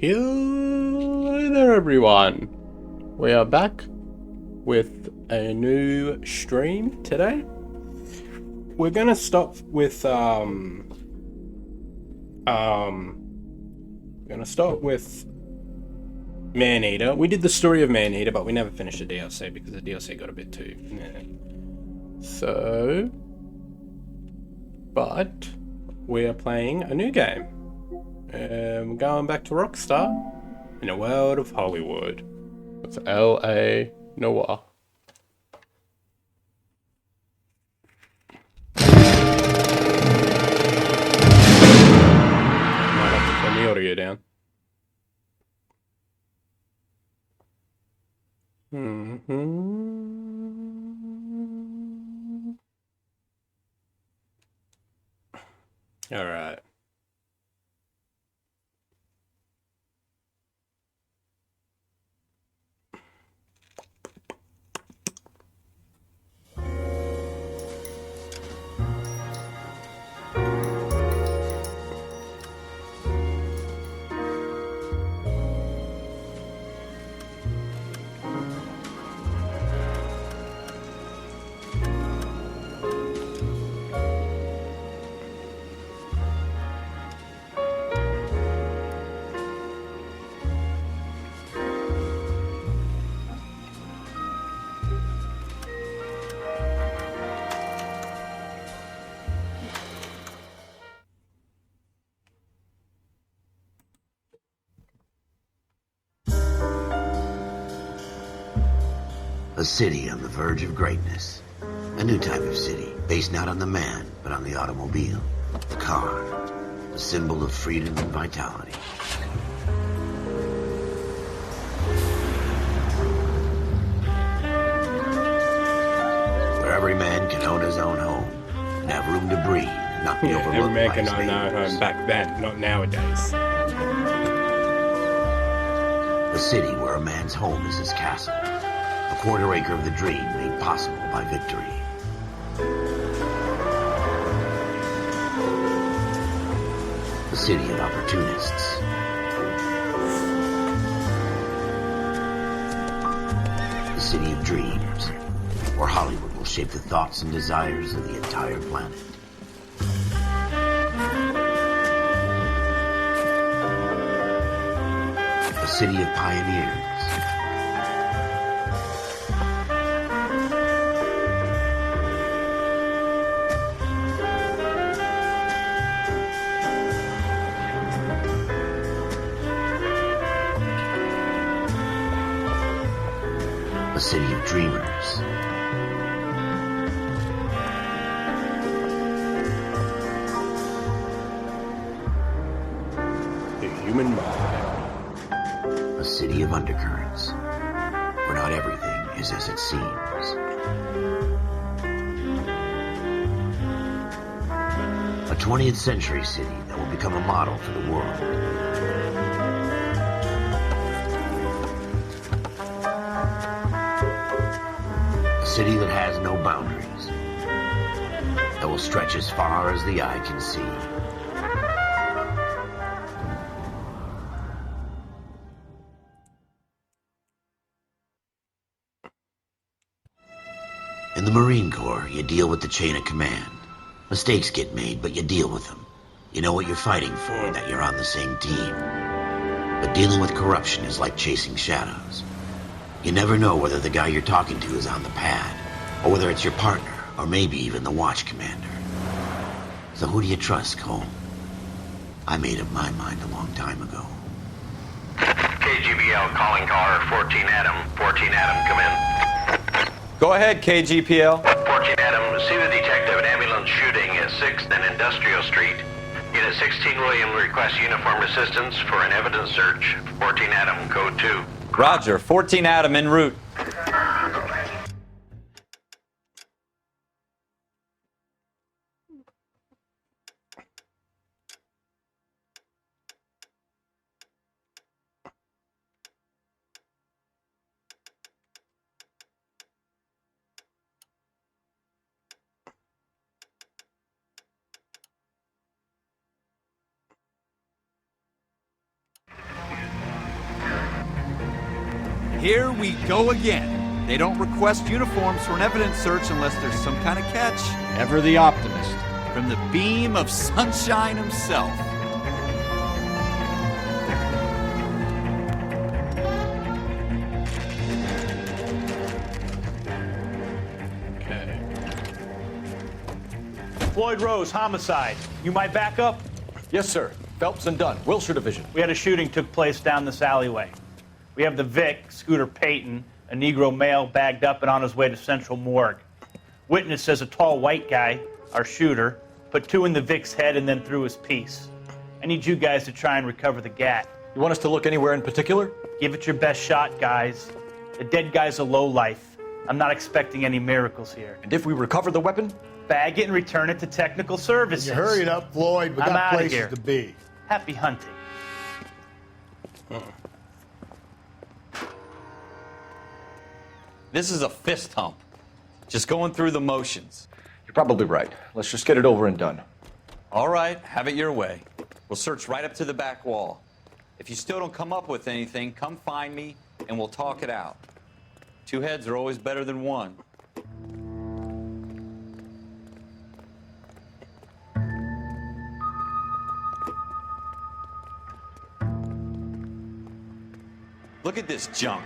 Hello there everyone! We are back with a new stream today. We're gonna stop with Man-Eater. We did the story of Man-Eater, but we never finished the DLC because the DLC got a bit too but we are playing a new game. We're going back to Rockstar in a world of Hollywood. It's L.A. Noire. Might have to turn the audio down. All right. A city on the verge of greatness. A new type of city, based not on the man, but on the automobile. The car. A symbol of freedom and vitality. Where every man can own his own home, and have room to breathe, and not be overlooked Every man by can his own their own neighbors. home back then, not nowadays. A city where a man's home is his castle. A quarter acre of the dream made possible by victory. A city of opportunists. A city of dreams, where Hollywood will shape the thoughts and desires of the entire planet. A city of pioneers. A city of dreamers. The human mind. A city of undercurrents, where not everything is as it seems. A 20th century city that will become a model for the world. A city that has no boundaries, that will stretch as far as the eye can see. In the Marine Corps, you deal with the chain of command. Mistakes get made, but you deal with them. You know what you're fighting for, and that you're on the same team. But dealing with corruption is like chasing shadows. You never know whether the guy you're talking to is on the pad, or whether it's your partner, or maybe even the watch commander. So who do you trust, Cole? I made up my mind a long time ago. KGBL calling caller 14 Adam. 14 Adam, come in. Go ahead, KGPL. 14 Adam, see the detective an ambulance shooting at 6th and Industrial Street. Unit 16 William requests uniformed assistance for an evidence search. 14 Adam, code 2. Roger, 14 Adam en route. Here we go again. They don't request uniforms for an evidence search unless there's some kind of catch. Ever the optimist. From the beam of sunshine himself. Okay. Floyd Rose, homicide. You might back up? Yes, sir. Phelps and Dunn, Wilshire Division. We had a shooting took place down this alleyway. We have the Vic, Scooter Payton, a Negro male bagged up and on his way to Central Morgue. Witness says a tall white guy, our shooter, put two in the Vic's head and then threw his piece. I need you guys to try and recover the gat. You want us to look anywhere in particular? Give it your best shot, guys. The dead guy's a lowlife. I'm not expecting any miracles here. And if we recover the weapon? Bag it and return it to technical services. You hurry it up, Floyd. We I'm got outta places here. to be. Happy hunting. This is a fist hump. Just going through the motions. You're probably right. Let's just get it over and done. All right, have it your way. We'll search right up to the back wall. If you still don't come up with anything, come find me and we'll talk it out. Two heads are always better than one. Look at this junk.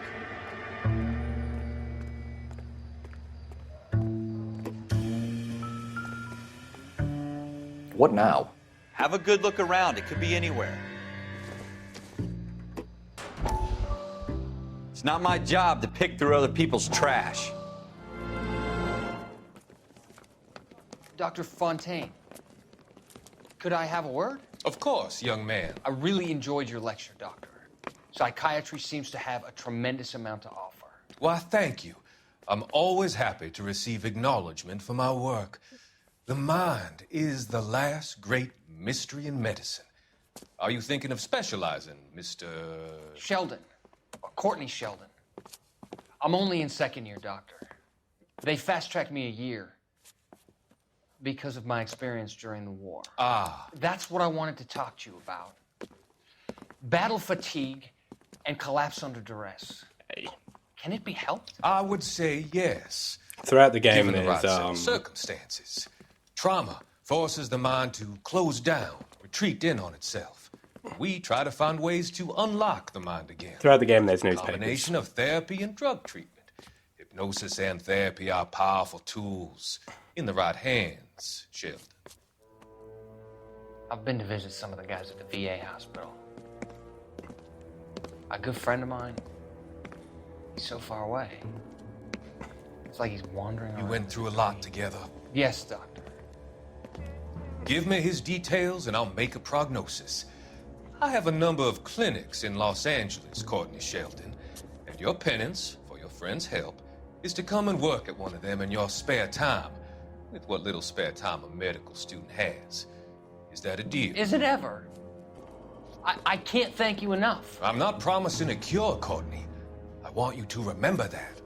What now? Have a good look around. It could be anywhere. It's not my job to pick through other people's trash. Dr. Fontaine, could I have a word? Of course, young man. I really enjoyed your lecture, Doctor. Psychiatry seems to have a tremendous amount to offer. Why, thank you. I'm always happy to receive acknowledgement for my work. The mind is the last great mystery in medicine. Are you thinking of specializing, Mr. Sheldon, or Courtney Sheldon. I'm only in second year, Doctor. They fast-tracked me a year because of my experience during the war. Ah. That's what I wanted to talk to you about. Battle fatigue and collapse under duress. Hey. Can it be helped? I would say yes. Throughout the game, Given the right set of there's circumstances. Trauma forces the mind to close down, retreat in on itself. We try to find ways to unlock the mind again. throughout the game there's newspapers. Combination of therapy and drug treatment. Hypnosis and therapy are powerful tools in the right hands, Sheldon. I've been to visit some of the guys at the VA hospital. A good friend of mine, he's so far away. It's like he's wandering You around. went through a lot together. Yes, Doctor. Give me his details and I'll make a prognosis. I have a number of clinics in Los Angeles, Courtney Sheldon, and your penance, for your friend's help, is to come and work at one of them in your spare time, with what little spare time a medical student has. Is that a deal? Is it ever? I can't thank you enough. I'm not promising a cure, Courtney. I want you to remember that.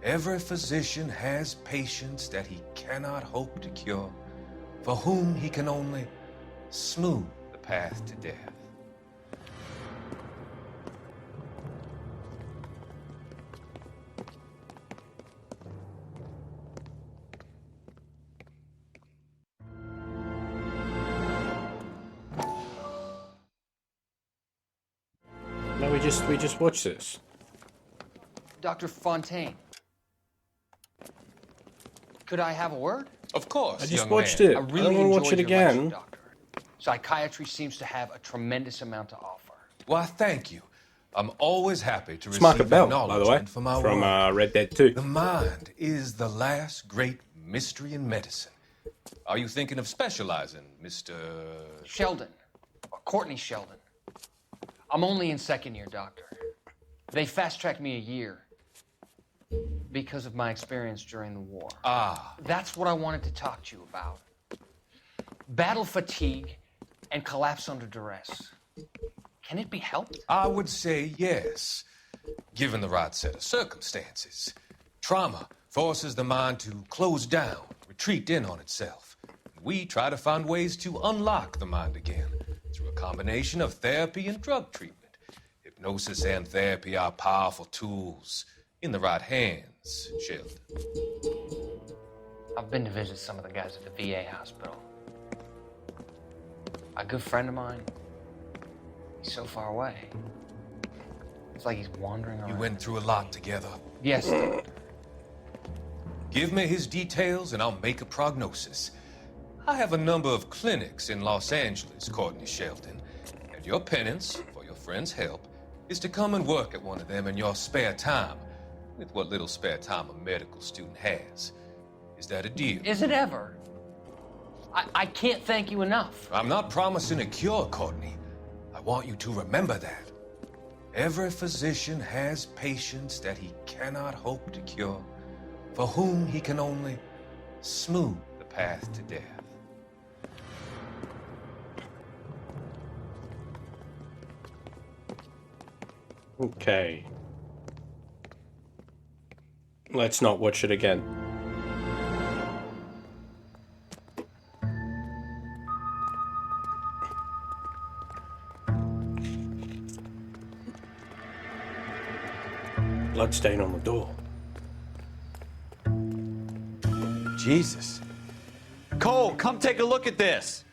Every physician has patients that he cannot hope to cure, for whom he can only smooth the path to death. No, we just watched this. Dr. Fontaine, could I have a word? Of course, I just young watched man. it. I I really don't want to watch enjoyed it your lecture, again. Doctor. Psychiatry seems to have a tremendous amount to offer. Why, thank you. I'm always happy to It's receive Market Bell, by the way, acknowledgement for my from work. Red Dead 2. The mind is the last great mystery in medicine. Are you thinking of specializing, Mr. Sheldon, or Courtney Sheldon. I'm only in second year, Doctor. They fast-tracked me a year because of my experience during the war. Ah. That's what I wanted to talk to you about. Battle fatigue and collapse under duress. Can it be helped? I would say yes, given the right set of circumstances. Trauma forces the mind to close down, retreat in on itself. We try to find ways to unlock the mind again through a combination of therapy and drug treatment. Hypnosis and therapy are powerful tools in the right hands, Sheldon. I've been to visit some of the guys at the VA hospital. A good friend of mine, he's so far away. It's like he's wandering around. You went through a lot together. Yes, Doctor. Give me his details and I'll make a prognosis. I have a number of clinics in Los Angeles, Courtney Sheldon, and your penance, for your friend's help, is to come and work at one of them in your spare time, with what little spare time a medical student has. Is that a deal? Is it ever? I can't thank you enough. I'm not promising a cure, Courtney. I want you to remember that. Every physician has patients that he cannot hope to cure, for whom he can only smooth the path to death. Okay. Let's not watch it again. Bloodstain on the door. Jesus. Cole, come take a look at this.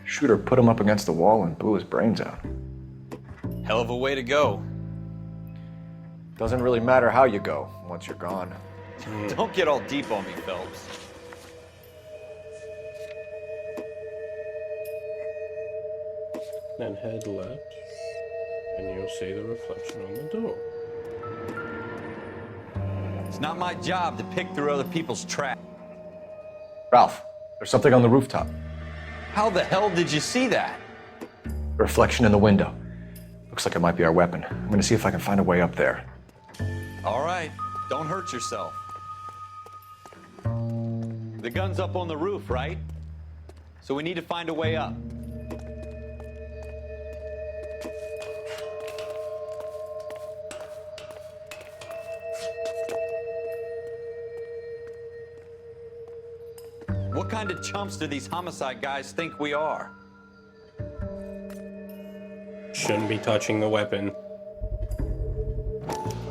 Shooter put him up against the wall and blew his brains out. Hell of a way to go. Doesn't really matter how you go once you're gone. Don't get all deep on me, Phelps. Then head left, and you'll see the reflection on the door. It's not my job to pick through other people's trash. Ralph, there's something on the rooftop. How the hell did you see that? A reflection in the window. Looks like it might be our weapon. I'm gonna see if I can find a way up there. All right, don't hurt yourself. The gun's up on the roof, right? So we need to find a way up. What kind of chumps do these homicide guys think we are? Shouldn't be touching the weapon.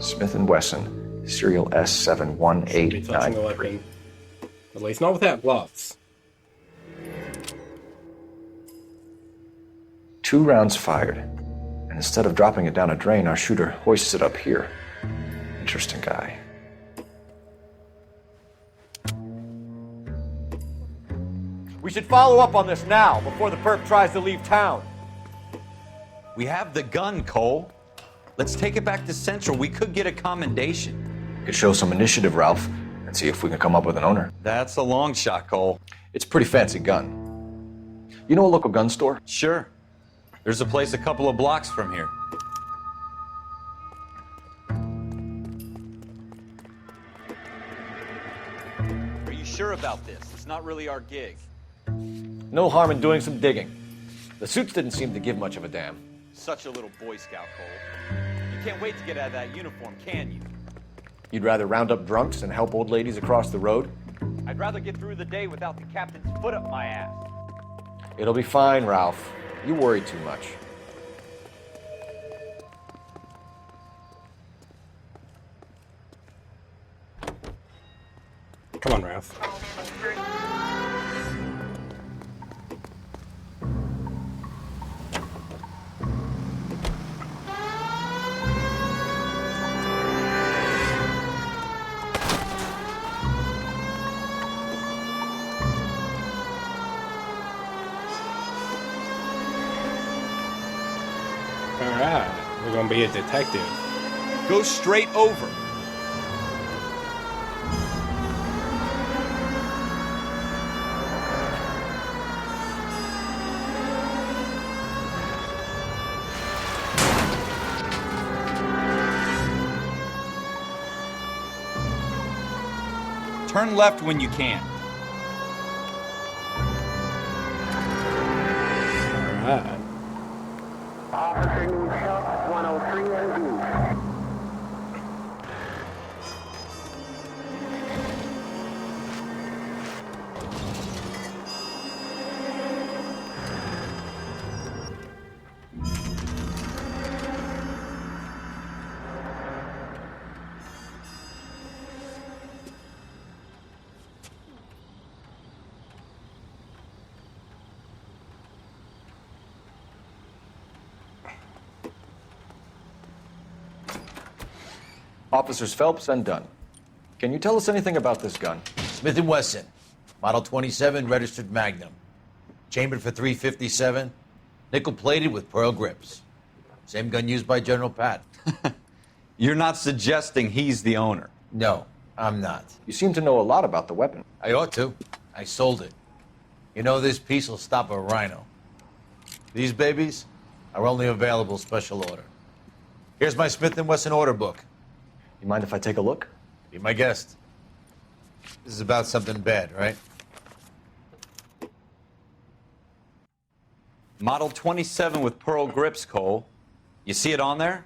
Smith & Wesson, serial Shouldn't be touching the S71893. weapon. At least not without gloves. 2 rounds fired. And instead of dropping it down a drain, our shooter hoists it up here. Interesting guy. We should follow up on this now, before the perp tries to leave town. We have the gun, Cole. Let's take it back to Central. We could get a commendation. Could show some initiative, Ralph, and see if we can come up with an owner. That's a long shot, Cole. It's a pretty fancy gun. You know a local gun store? Sure. There's a place a couple of blocks from here. Are you sure about this? It's not really our gig. No harm in doing some digging. The suits didn't seem to give much of a damn. Such a little Boy Scout, Cole. You can't wait to get out of that uniform, can you? You'd rather round up drunks and help old ladies across the road? I'd rather get through the day without the captain's foot up my ass. It'll be fine, Ralph. You worry too much. Come on, Ralph. Alright, we're gonna be a detective. Go straight over. Turn left when you can. Alright. Officer needs help, 103 ND. Officers Phelps and Dunn. Can you tell us anything about this gun? Smith & Wesson, Model 27, registered Magnum. Chambered for .357, nickel-plated with pearl grips. Same gun used by General Pat. You're not suggesting he's the owner? No, I'm not. You seem to know a lot about the weapon. I ought to. I sold it. You know, this piece will stop a rhino. These babies are only available special order. Here's my Smith & Wesson order book. You mind if I take a look? Be my guest. This is about something bad, right? Model 27 with pearl grips, Cole. You see it on there?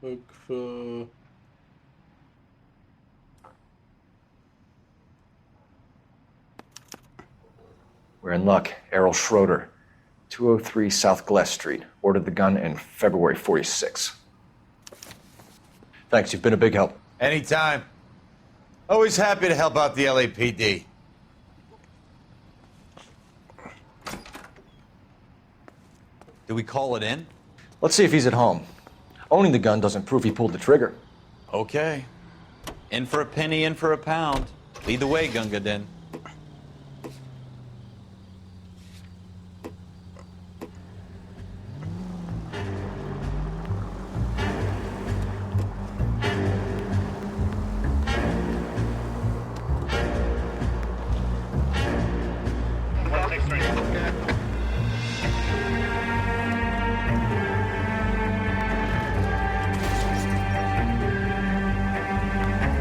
Look for... We're in luck. Errol Schroeder, 203 South Glass Street. Ordered the gun in February '46. Thanks, you've been a big help. Anytime. Always happy to help out the LAPD. Do we call it in? Let's see if he's at home. Owning the gun doesn't prove he pulled the trigger. Okay. In for a penny, in for a pound. Lead the way, Gunga Din.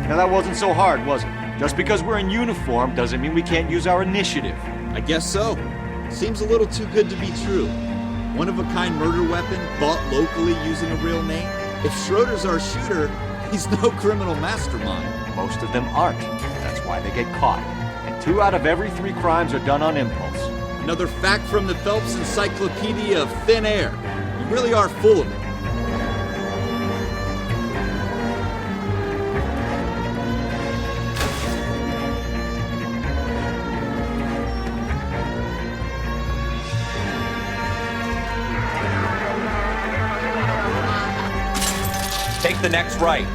Now that wasn't so hard, was it? Just because we're in uniform doesn't mean we can't use our initiative. I guess so. Seems a little too good to be true. One-of-a-kind murder weapon bought locally using a real name? If Schroeder's our shooter, he's no criminal mastermind. Most of them aren't. That's why they get caught. And 2 out of every 3 crimes are done on impulse. Another fact from the Phelps Encyclopedia of Thin Air. You really are full of it. Take the next right.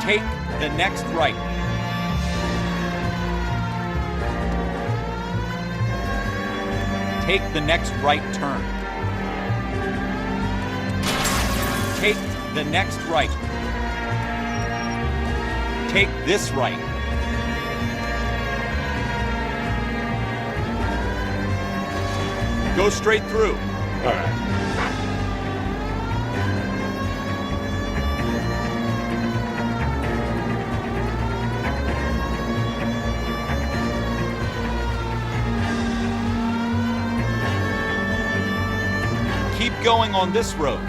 Take the next right. Take the next right turn. Take the next right. Take this right. Go straight through. All right. Keep going on this road.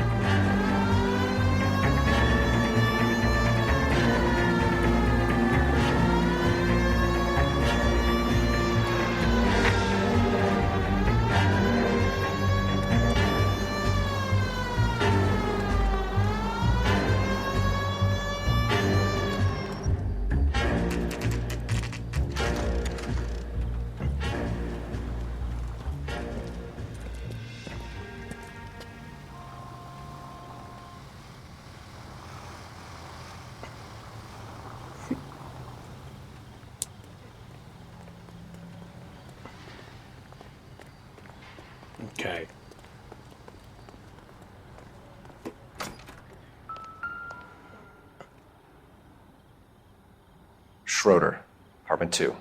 Okay. Schroeder, apartment 2.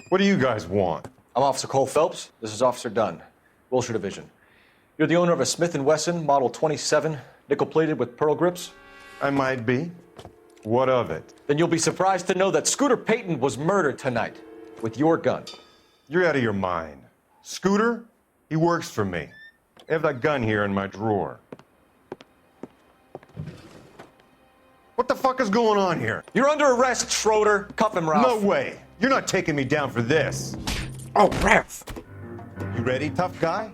What do you guys want? I'm Officer Cole Phelps. This is Officer Dunn, Wilshire Division. You're the owner of a Smith & Wesson Model 27, nickel-plated with pearl grips? I might be. What of it? Then you'll be surprised to know that Scooter Payton was murdered tonight with your gun. You're out of your mind. Scooter? He works for me. I have that gun here in my drawer. What the fuck is going on here? You're under arrest, Schroeder. Cuff him, Ralph. No way. You're not taking me down for this. Oh, Ralph. You ready, tough guy?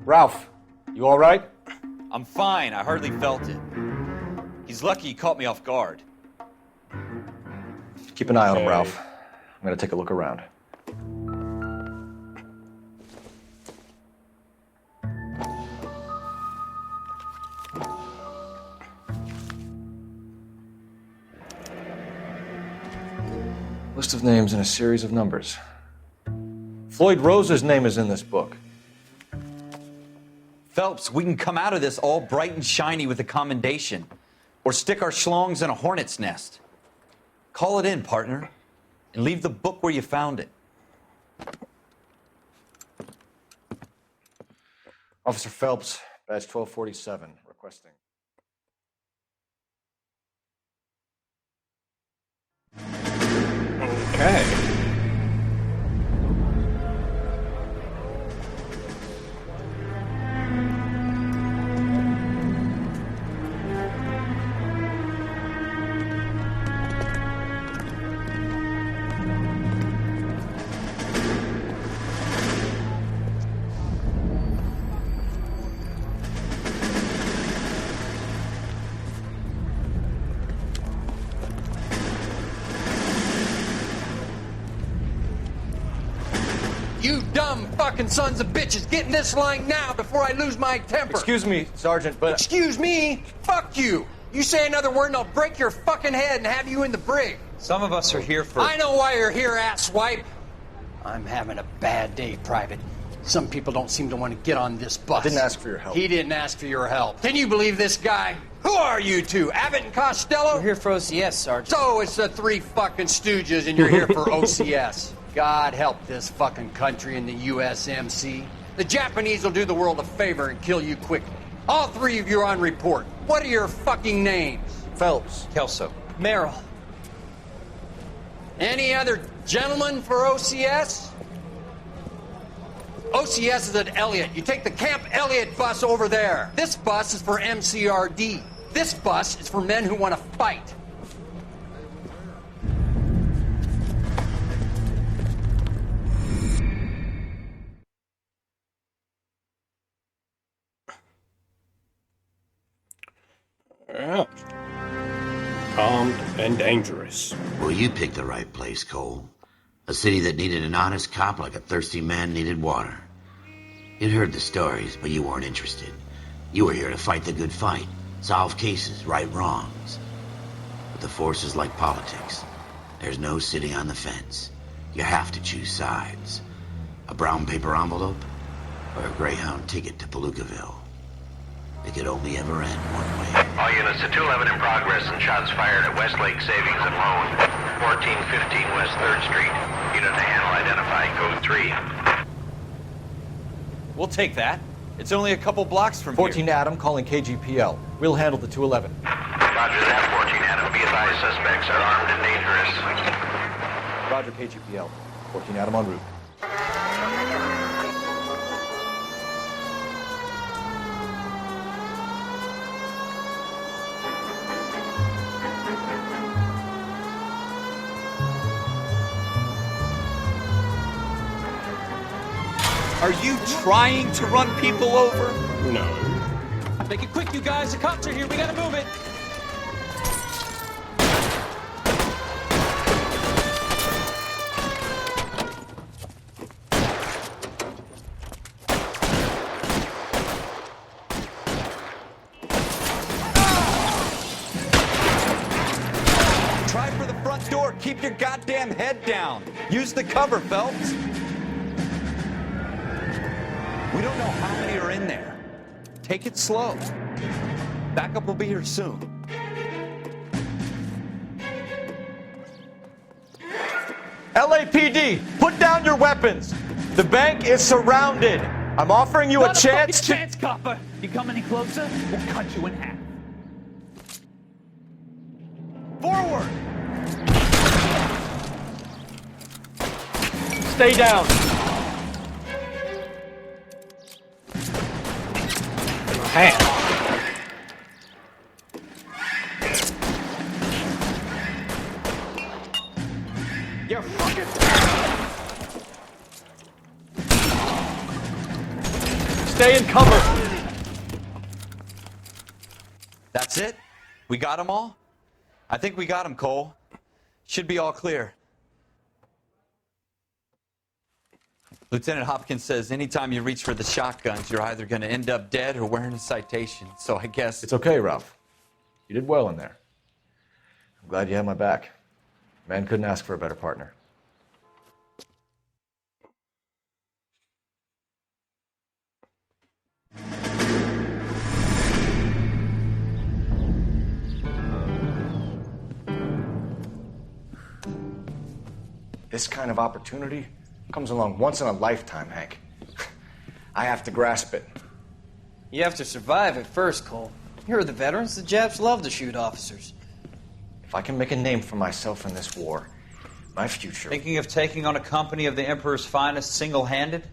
Ralph, you all right? I'm fine. I hardly felt it. He's lucky he caught me off guard. Keep an eye on him, Ralph. I'm gonna take a look around. List of names and a series of numbers. Floyd Rose's name is in this book. Phelps, we can come out of this all bright and shiny with a commendation. Or stick our schlongs in a hornet's nest. Call it in, partner. And leave the book where you found it. Officer Phelps, badge 1247, requesting. Okay. You dumb fucking sons of bitches, get in this line now before I lose my temper. Excuse me, Sergeant, but... Excuse me? Fuck you. You say another word and I'll break your fucking head and have you in the brig. Some of us are here for... I know why you're here, asswipe. I'm having a bad day, Private. Some people don't seem to want to get on this bus. I didn't ask for your help. He didn't ask for your help. Can you believe this guy? Who are you two? Abbott and Costello? We're here for OCS, Sergeant. So it's the three fucking stooges and you're here for OCS. God help this fucking country and the USMC. The Japanese will do the world a favor and kill you quickly. All three of you are on report. What are your fucking names? Phelps. Kelso. Merrill. Any other gentlemen for OCS? OCS is at Elliott. You take the Camp Elliott bus over there. This bus is for MCRD. This bus is for men who want to fight. Yeah. Armed and dangerous. Well, you picked the right place, Cole. A city that needed an honest cop like a thirsty man needed water. You'd heard the stories, but you weren't interested. You were here to fight the good fight, solve cases, right wrongs. But the force is like politics. There's no sitting on the fence. You have to choose sides. A brown paper envelope or a Greyhound ticket to Palookaville. It could only ever end one way. All units to 211 in progress and shots fired at Westlake Savings and Loan, 1415 West 3rd Street. Unit to handle identified, code 3. We'll take that. It's only a couple blocks from 14 here. Adam calling KGPL. We'll handle the 211. Roger that, 14 Adam. Be advised, suspects are armed and dangerous. Roger, KGPL. 14 Adam en route. Are you trying to run people over? No. Make it quick, you guys. The cops are here. We gotta move it. Try for the front door. Keep your goddamn head down. Use the cover, Phelps. We don't know how many are in there. Take it slow. Backup will be here soon. LAPD, put down your weapons. The bank is surrounded. I'm offering you a chance to... chance, copper. You come any closer, we'll cut you in half. Forward! Stay down. Hey. You fucking... Stay in cover! That's it? We got them all? I think we got them, Cole. Should be all clear. Lieutenant Hopkins says anytime you reach for the shotguns, you're either going to end up dead or wearing a citation. So I guess... It's okay, Ralph. You did well in there. I'm glad you had my back. Man couldn't ask for a better partner. This kind of opportunity comes along once in a lifetime, Hank. I have to grasp it. You have to survive it first, Cole. Here are the veterans. The Japs love to shoot officers. If I can make a name for myself in this war, my future... Thinking of taking on a company of the Emperor's finest single-handed?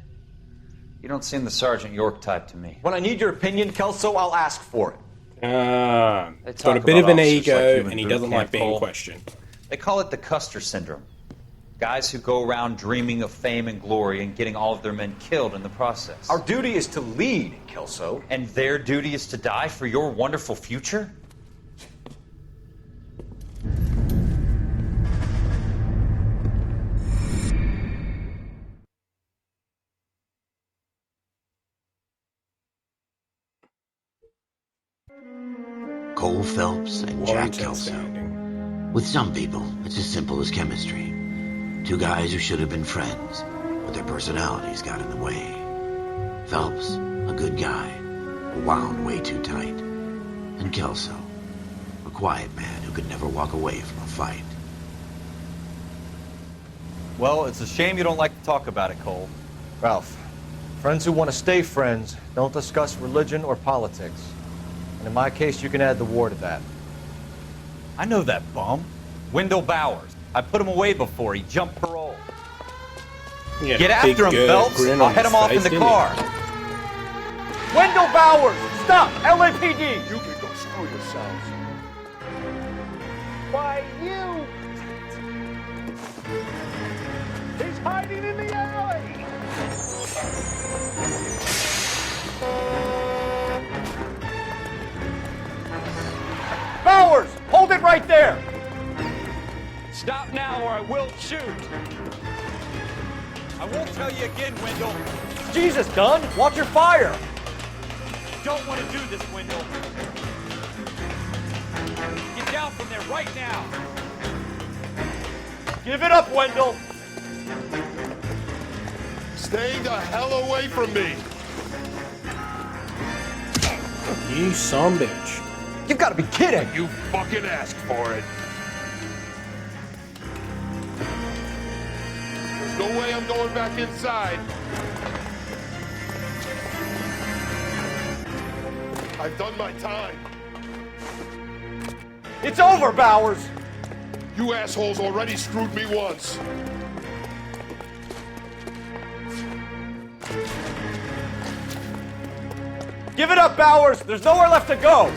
You don't seem the Sergeant York type to me. When I need your opinion, Kelso, I'll ask for it. He's got a bit of an ego, and he doesn't like being questioned. They call it the Custer Syndrome. Guys who go around dreaming of fame and glory and getting all of their men killed in the process. Our duty is to lead, Kelso. And their duty is to die for your wonderful future? Cole Phelps and Jack Kelso. With some people, it's as simple as chemistry. Two guys who should have been friends, but their personalities got in the way. Phelps, a good guy, wound way too tight. And Kelso, a quiet man who could never walk away from a fight. Well, it's a shame you don't like to talk about it, Cole. Ralph, friends who want to stay friends don't discuss religion or politics. And in my case, you can add the war to that. I know that bum. Wendell Bowers. I put him away before. He jumped parole. Get after him, Phelps. I'll head him off in the car. Wendell Bowers! Stop! LAPD! You can go screw yourselves. Why, you! He's hiding in the alley! Bowers! Hold it right there! Stop now or I will shoot. I won't tell you again, Wendell. Jesus, Dunn! Watch your fire! You don't want to do this, Wendell. Get down from there right now. Give it up, Wendell! Stay the hell away from me! You son of a bitch. You've got to be kidding! You fucking asked for it. There's no way I'm going back inside. I've done my time. It's over, Bowers! You assholes already screwed me once. Give it up, Bowers! There's nowhere left to go!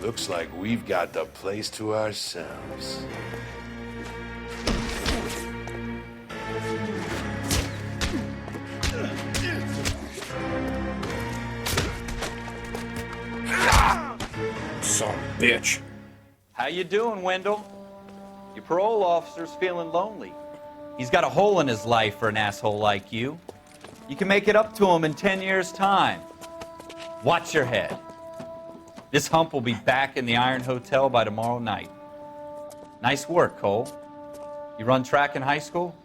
Looks like we've got the place to ourselves. Son of a bitch. How you doing, Wendell? Your parole officer's feeling lonely. He's got a hole in his life for an asshole like you. You can make it up to him in 10 years' time. Watch your head. This hump will be back in the Iron Hotel by tomorrow night. Nice work, Cole. You run track in high school?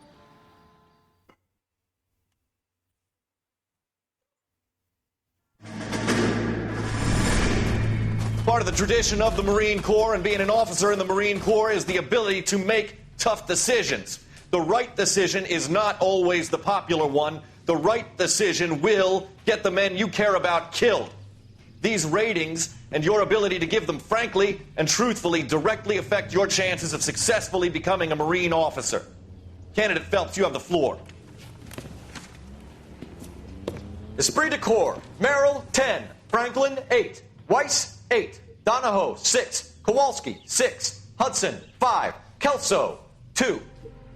Part of the tradition of the Marine Corps and being an officer in the Marine Corps is the ability to make tough decisions. The right decision is not always the popular one. The right decision will get the men you care about killed. These ratings and your ability to give them frankly and truthfully directly affect your chances of successfully becoming a Marine officer. Candidate Phelps, you have the floor. Esprit de Corps, Merrill, 10. Franklin, 8. Weiss, 8. Donahoe, 6. Kowalski, 6. Hudson, 5. Kelso, 2.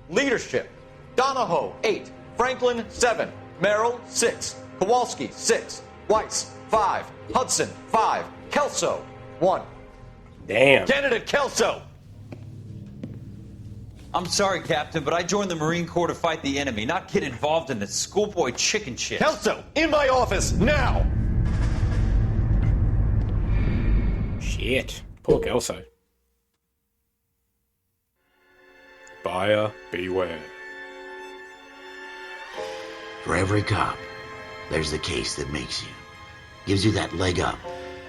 Leadership, Donahoe, 8. Franklin, 7. Merrill, 6. Kowalski, 6. Weiss, 5. Hudson, 5. Kelso, 1. Damn. Candidate Kelso! I'm sorry, Captain, but I joined the Marine Corps to fight the enemy, not get involved in this schoolboy chicken shit. Kelso, in my office, now! Shit. Poor Kelso. Buyer beware. For every cop, there's the case that makes you. Gives you that leg up.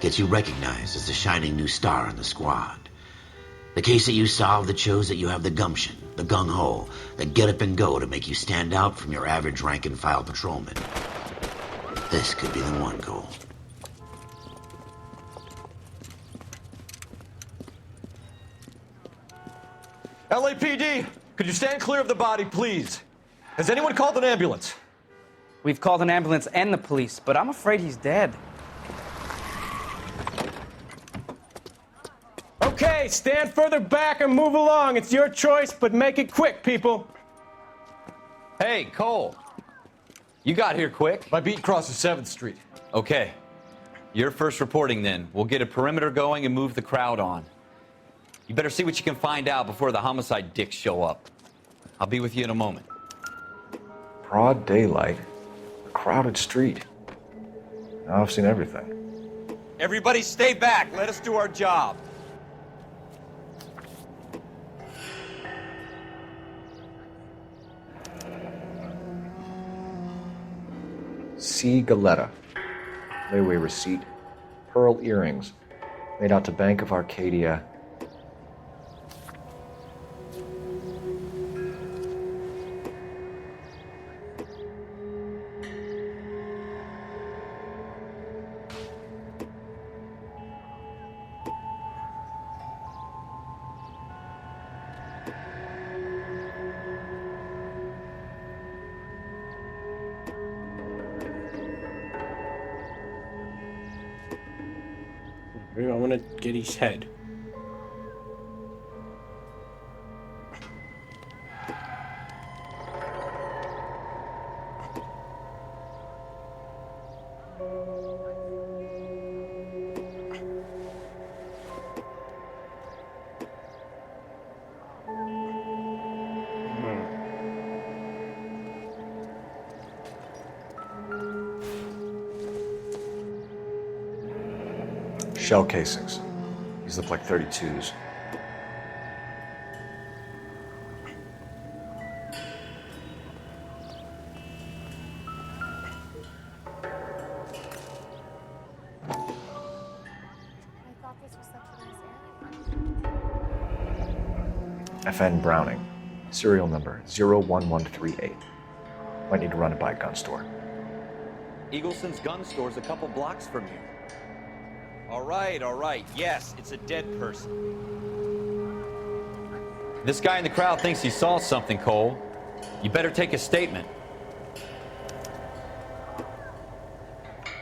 Gets you recognized as the shining new star in the squad. The case that you solve that shows that you have the gumption, the gung-ho, the get up and go to make you stand out from your average rank-and-file patrolman. This could be the one, Cole. LAPD, could you stand clear of the body, please? Has anyone called an ambulance? We've called an ambulance and the police, but I'm afraid he's dead. Okay, stand further back and move along. It's your choice, but make it quick, people. Hey, Cole. You got here quick. My beat crosses 7th Street. Okay. You're first reporting then. We'll get a perimeter going and move the crowd on. You better see what you can find out before the homicide dicks show up. I'll be with you in a moment. Broad daylight. A crowded street. Now I've seen everything. Everybody stay back. Let us do our job. C. Galetta. Layaway receipt. Pearl earrings. Made out to Bank of Arcadia. I want to get his head. Shell casings. These look like 32s. FN Browning. Serial number 01138. Might need to run it by a gun store. Eagleson's gun store's a couple blocks from you. All right. Yes, it's a dead person. This guy in the crowd thinks he saw something, Cole. You better take a statement.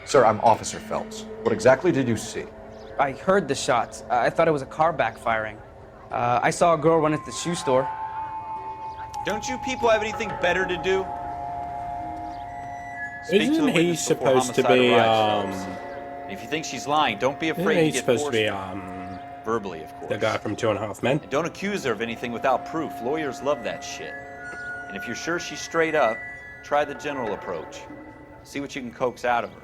Sir, I'm Officer Phelps. What exactly did you see? I heard the shots. I thought it was a car backfiring. I saw a girl run at the shoe store. Don't you people have anything better to do? Speak to the Isn't he witness before supposed to homicide be, arrives, Phelps. If you think she's lying, don't be afraid to he's get supposed to be, forceful. Verbally, of course. the guy from 2.5 Men? And don't accuse her of anything without proof. Lawyers love that shit. And if you're sure she's straight up, try the general approach. See what you can coax out of her.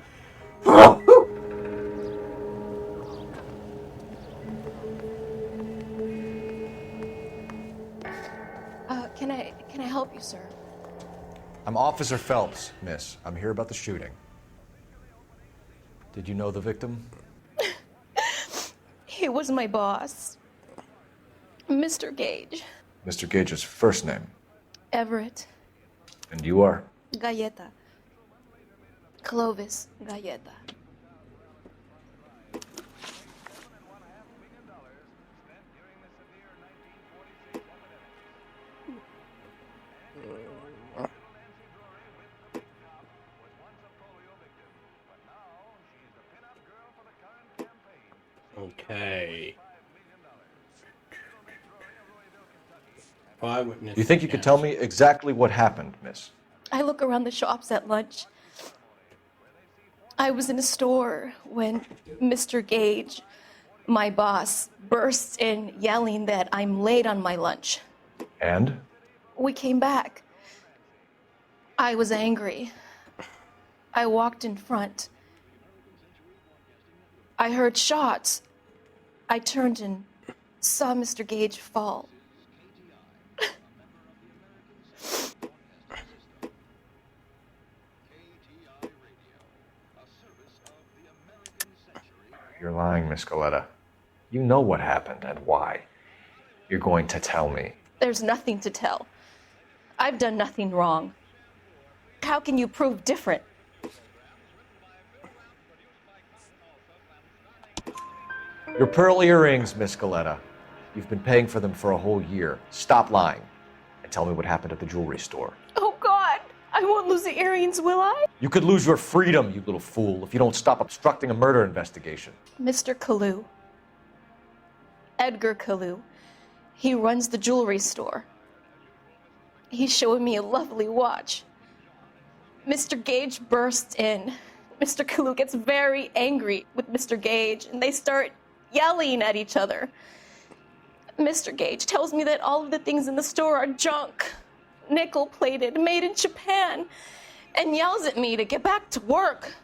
Can I help you, sir? I'm Officer Phelps, miss. I'm here about the shooting. Did you know the victim? He was my boss, Mr. Gage. Mr. Gage's first name. Everett. And you are? Galleta. Clovis Galleta. Okay. Eyewitness. Do you think you could tell me exactly what happened, miss? I look around the shops at lunch. I was in a store when Mr. Gage, my boss, bursts in yelling that I'm late on my lunch. And? We came back. I was angry. I walked in front. I heard shots. I turned and saw Mr. Gage fall. You're lying, Miss Coletta. You know what happened and why. You're going to tell me. There's nothing to tell. I've done nothing wrong. How can you prove different? Your pearl earrings, Miss Coletta. You've been paying for them for a whole year. Stop lying and tell me what happened at the jewelry store. Oh, God! I won't lose the earrings, will I? You could lose your freedom, you little fool, if you don't stop obstructing a murder investigation. Mr. Kalu. Edgar Kalu. He runs the jewelry store. He's showing me a lovely watch. Mr. Gage bursts in. Mr. Kalu gets very angry with Mr. Gage, and they start yelling at each other. Mr. Gage tells me that all of the things in the store are junk, nickel-plated, made in Japan, and yells at me to get back to work.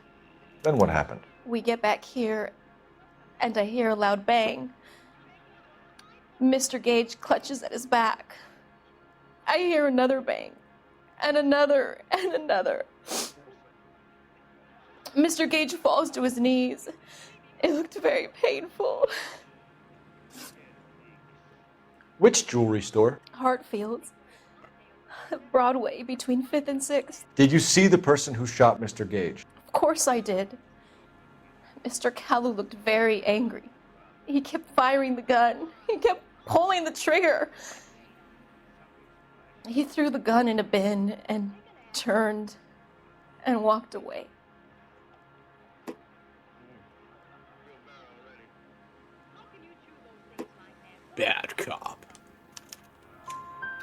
Then what happened? We get back here, and I hear a loud bang. Mr. Gage clutches at his back. I hear another bang, and another, and another. Mr. Gage falls to his knees. It looked very painful. Which jewelry store? Hartfield's. Broadway, between 5th and 6th. Did you see the person who shot Mr. Gage? Of course I did. Mr. Kalu looked very angry. He kept firing the gun. He kept pulling the trigger. He threw the gun in a bin and turned and walked away. Bad cop.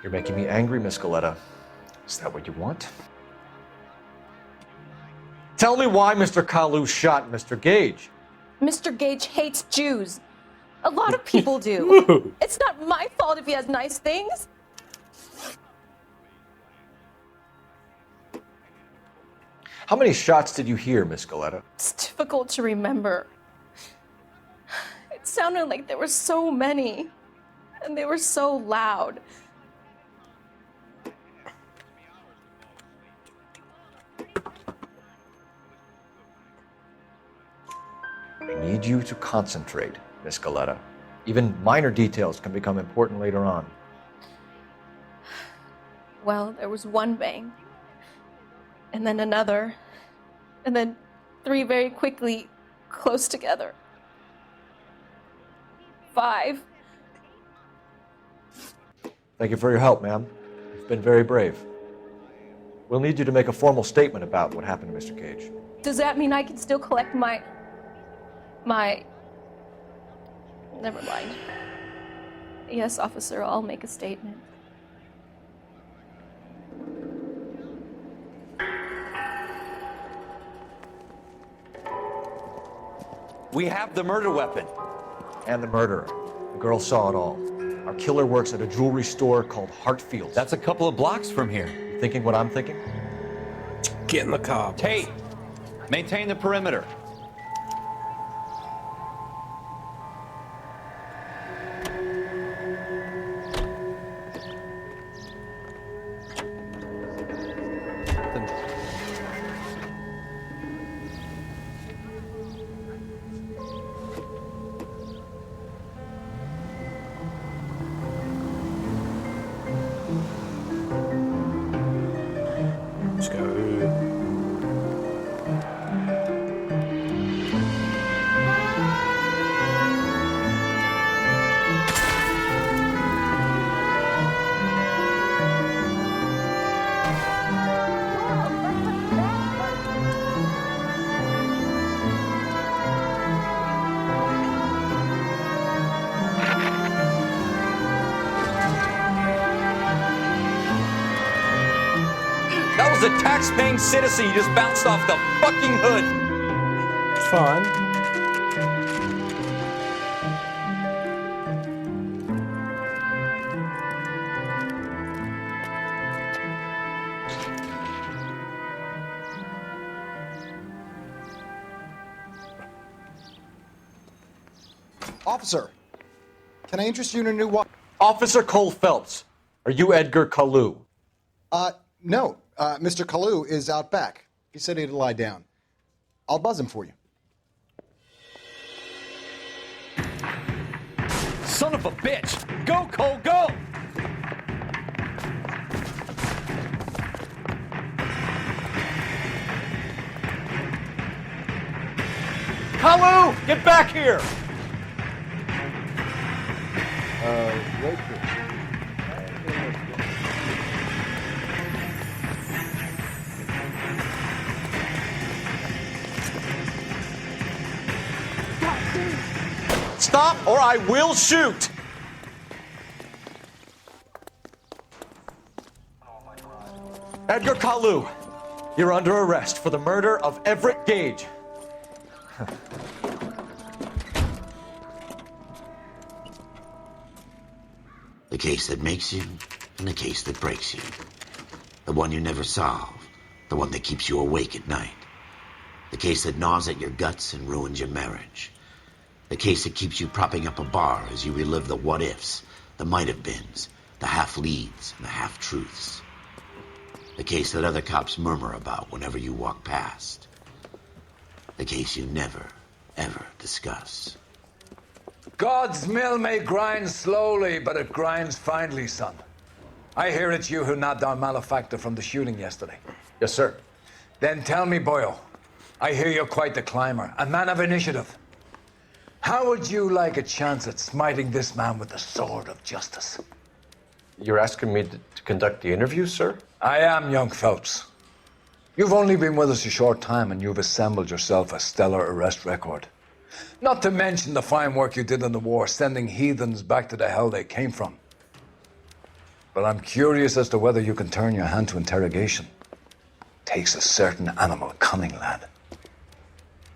You're making me angry, Miss Coletta. Is that what you want? Tell me why Mr. Kalu shot Mr. Gage. Mr. Gage hates Jews. A lot of people do. It's not my fault if he has nice things. How many shots did you hear, Miss Coletta? It's difficult to remember. It sounded like there were so many, and they were so loud. I need you to concentrate, Miss Coletta. Even minor details can become important later on. Well, there was one bang, and then another, and then 3 very quickly, close together. 5. Thank you for your help, ma'am. You've been very brave. We'll need you to make a formal statement about what happened to Mr. Gage. Does that mean I can still collect my... Never mind. Yes, officer, I'll make a statement. We have the murder weapon. And the murderer. The girl saw it all. Our killer works at a jewelry store called Hartfield's. That's a couple of blocks from here. You thinking what I'm thinking? Get in the car. Tate, maintain the perimeter. Let's go. a tax-paying citizen. You just bounced off the fucking hood. It's fine. Officer, can I interest you in a new watch? Officer Cole Phelps, are you Edgar Kalu? No. Mr. Kalu is out back. He said he'd lie down. I'll buzz him for you. Son of a bitch! Go, Cole, go! Kalu, get back here! Right here. Stop or I will shoot! Edgar Kalu, you're under arrest for the murder of Everett Gage. The case that makes you, and the case that breaks you. The one you never solve, the one that keeps you awake at night. The case that gnaws at your guts and ruins your marriage. The case that keeps you propping up a bar as you relive the what-ifs, the might-have-beens, the half-leads, and the half-truths. The case that other cops murmur about whenever you walk past. The case you never, ever discuss. God's mill may grind slowly, but it grinds finely, son. I hear it's you who nabbed our malefactor from the shooting yesterday. Yes, sir. Then tell me, boyo, I hear you're quite the climber, a man of initiative. How would you like a chance at smiting this man with the sword of justice? You're asking me to conduct the interview, sir? I am, young Phelps. You've only been with us a short time, and you've assembled yourself a stellar arrest record. Not to mention the fine work you did in the war, sending heathens back to the hell they came from. But I'm curious as to whether you can turn your hand to interrogation. Takes a certain animal cunning, lad.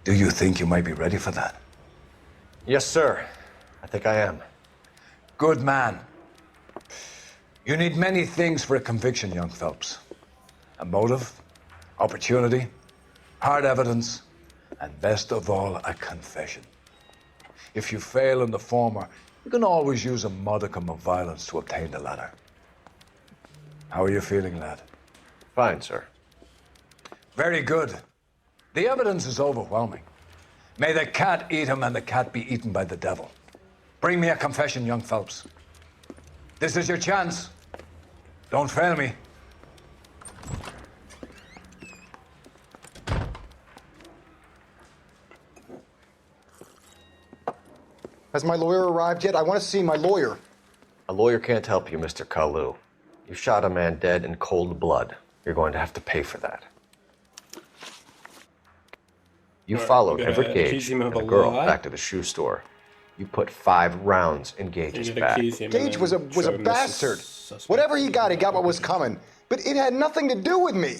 Do you think you might be ready for that? Yes, sir. I think I am. Good man. You need many things for a conviction, young Phelps. A motive, opportunity, hard evidence, and best of all, a confession. If you fail in the former, you can always use a modicum of violence to obtain the latter. How are you feeling, lad? Fine, sir. Very good. The evidence is overwhelming. May the cat eat him and the cat be eaten by the devil. Bring me a confession, young Phelps. This is your chance. Don't fail me. Has my lawyer arrived yet? I want to see my lawyer. A lawyer can't help you, Mr. Kalu. You shot a man dead in cold blood. You're going to have to pay for that. You followed Everett Gage and the girl back to the shoe store. You put 5 rounds in Gage's back. Gage was a bastard. Whatever he got what was coming. But it had nothing to do with me.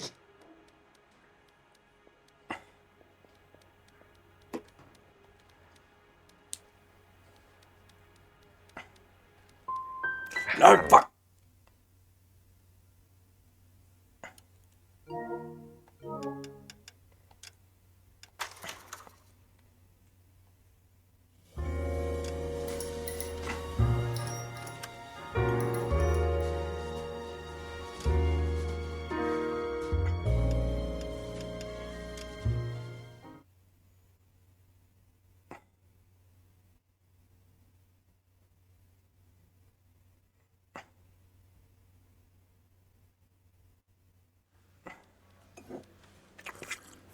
No, fuck.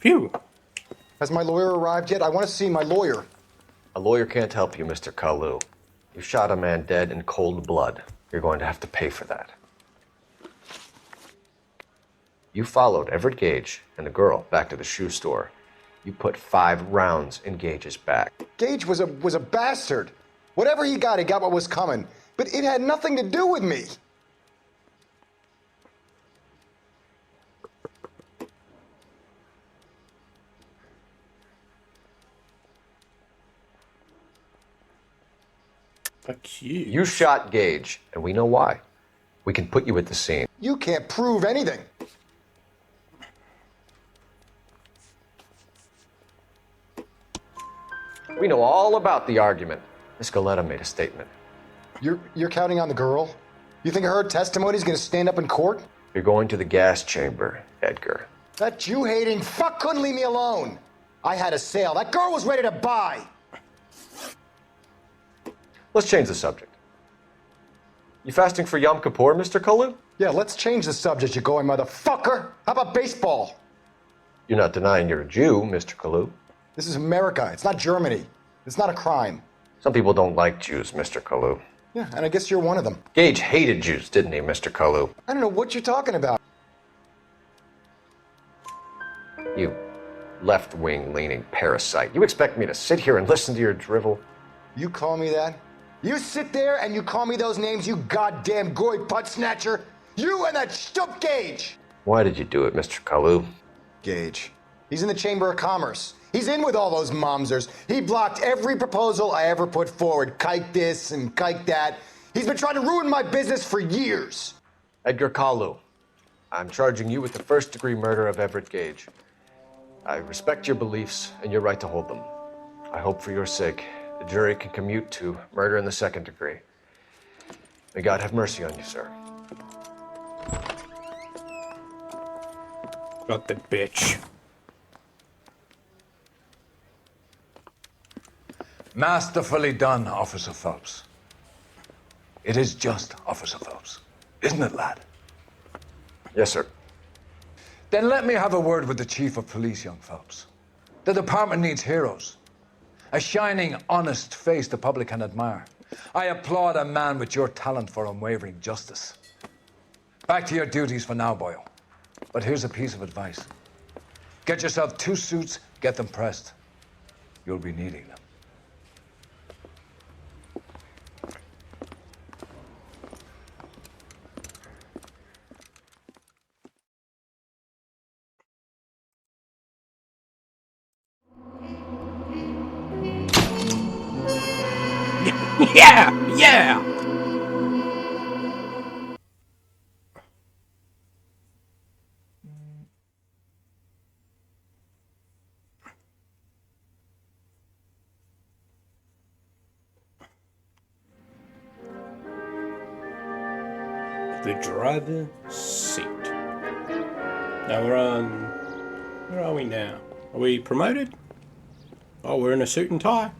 Phew. Has my lawyer arrived yet? I want to see my lawyer. A lawyer can't help you, Mr. Kalu. You shot a man dead in cold blood. You're going to have to pay for that. You followed Everett Gage and the girl back to the shoe store. You put 5 rounds in Gage's back. Gage was a bastard. Whatever he got what was coming. But it had nothing to do with me. Accused? You shot Gage, and we know why. We can put you at the scene. You can't prove anything. We know all about the argument. Miss Goleta made a statement. You're counting on the girl? You think her testimony is going to stand up in court? You're going to the gas chamber, Edgar. That Jew-hating fuck couldn't leave me alone. I had a sale. That girl was ready to buy. Let's change the subject. You fasting for Yom Kippur, Mr. Kalu? Yeah, let's change the subject, you going motherfucker. How about baseball? You're not denying you're a Jew, Mr. Kalu. This is America. It's not Germany. It's not a crime. Some people don't like Jews, Mr. Kalu. Yeah, and I guess you're one of them. Gage hated Jews, didn't he, Mr. Kalu? I don't know what you're talking about. You left-wing leaning parasite. You expect me to sit here and listen to your drivel? You call me that? You sit there and you call me those names, you goddamn goy butt snatcher? You and that stup Gage! Why did you do it, Mr. Kalu? Gage. He's in the Chamber of Commerce. He's in with all those momsers. He blocked every proposal I ever put forward. Kike this and kike that. He's been trying to ruin my business for years. Edgar Kalu, I'm charging you with the first-degree murder of Everett Gage. I respect your beliefs and your right to hold them. I hope for your sake the jury can commute to murder in the second degree. May God have mercy on you, sir. Got the bitch. Masterfully done, Officer Phelps. It is just Officer Phelps, isn't it, lad? Yes, sir. Then let me have a word with the Chief of Police, young Phelps. The department needs heroes. A shining, honest face the public can admire. I applaud a man with your talent for unwavering justice. Back to your duties for now, boyo. But here's a piece of advice. Get yourself 2 suits, get them pressed. You'll be needing them. Yeah! Yeah! The driver's seat. Now we're on... Where are we now? Are we promoted? Oh, we're in a suit and tie.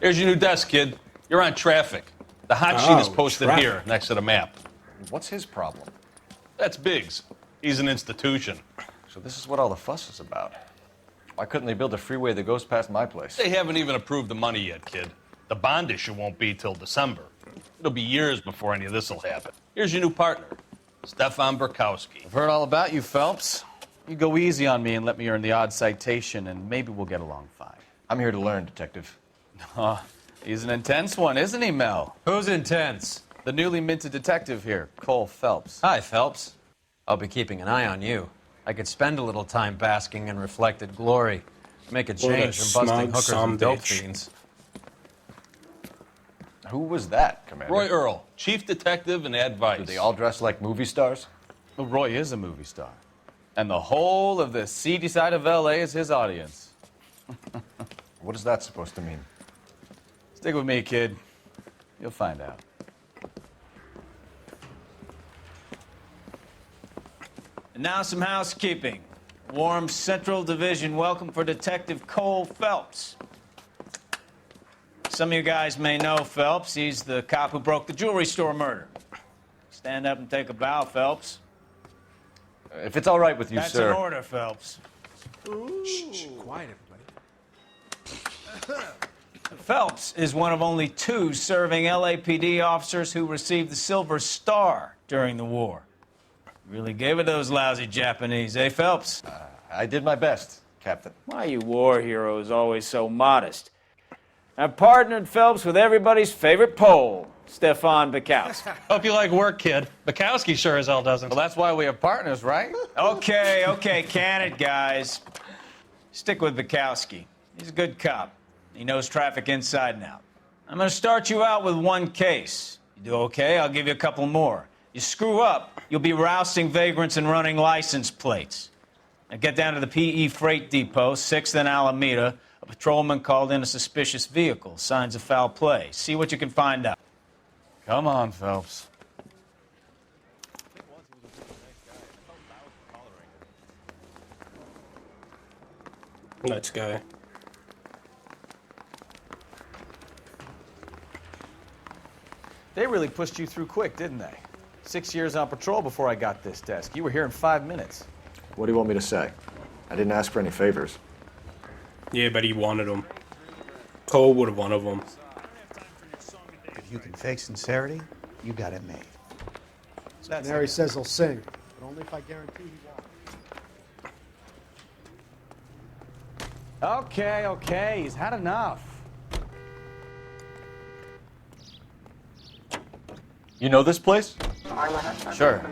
Here's your new desk, kid. You're on traffic. The hot sheet is posted here, next to the map. What's his problem? That's Biggs. He's an institution. So this is what all the fuss is about. Why couldn't they build a freeway that goes past my place? They haven't even approved the money yet, kid. The bond issue won't be till December. It'll be years before any of this will happen. Here's your new partner, Stefan Burkowski. I've heard all about you, Phelps. You go easy on me and let me earn the odd citation, and maybe we'll get along fine. I'm here to learn, Detective. He's an intense one, isn't he, Mel? Who's intense? The newly minted detective here, Cole Phelps. Hi, Phelps. I'll be keeping an eye on you. I could spend a little time basking in reflected glory. Make a change from busting hookers and dope fiends. Who was that, Commander? Roy Earl, chief detective and advice. Do they all dress like movie stars? Well, Roy is a movie star. And the whole of the seedy side of L.A. is his audience. What is that supposed to mean? Stick with me, kid. You'll find out. And now some housekeeping. Warm Central Division welcome for Detective Cole Phelps. Some of you guys may know Phelps. He's the cop who broke the jewelry store murder. Stand up and take a bow, Phelps. If it's all right with you, That's sir. That's an order, Phelps. Shh, quiet, everybody. Phelps is one of only 2 serving LAPD officers who received the Silver Star during the war. Really gave it those lousy Japanese, eh, Phelps? I did my best, Captain. Why you war heroes always so modest? I've partnered Phelps with everybody's favorite Pole, Stefan Bukowski. Hope you like work, kid. Bukowski sure as hell doesn't. Well, that's why we have partners, right? Okay, can it, guys. Stick with Bukowski. He's a good cop. He knows traffic inside and out. I'm gonna start you out with one case. You do okay, I'll give you a couple more. You screw up, you'll be rousting vagrants and running license plates. Now get down to the PE Freight Depot, 6th and Alameda. A patrolman called in a suspicious vehicle. Signs of foul play. See what you can find out. Come on, Phelps. Let's go. They really pushed you through quick, didn't they? 6 years on patrol before I got this desk. You were here in 5 minutes. What do you want me to say? I didn't ask for any favors. Yeah, but he wanted them. Cole would have wanted them. If you can fake sincerity, you got it made. Mary says he'll sing, but only if I guarantee he won't. Okay, he's had enough. You know this place? Sure.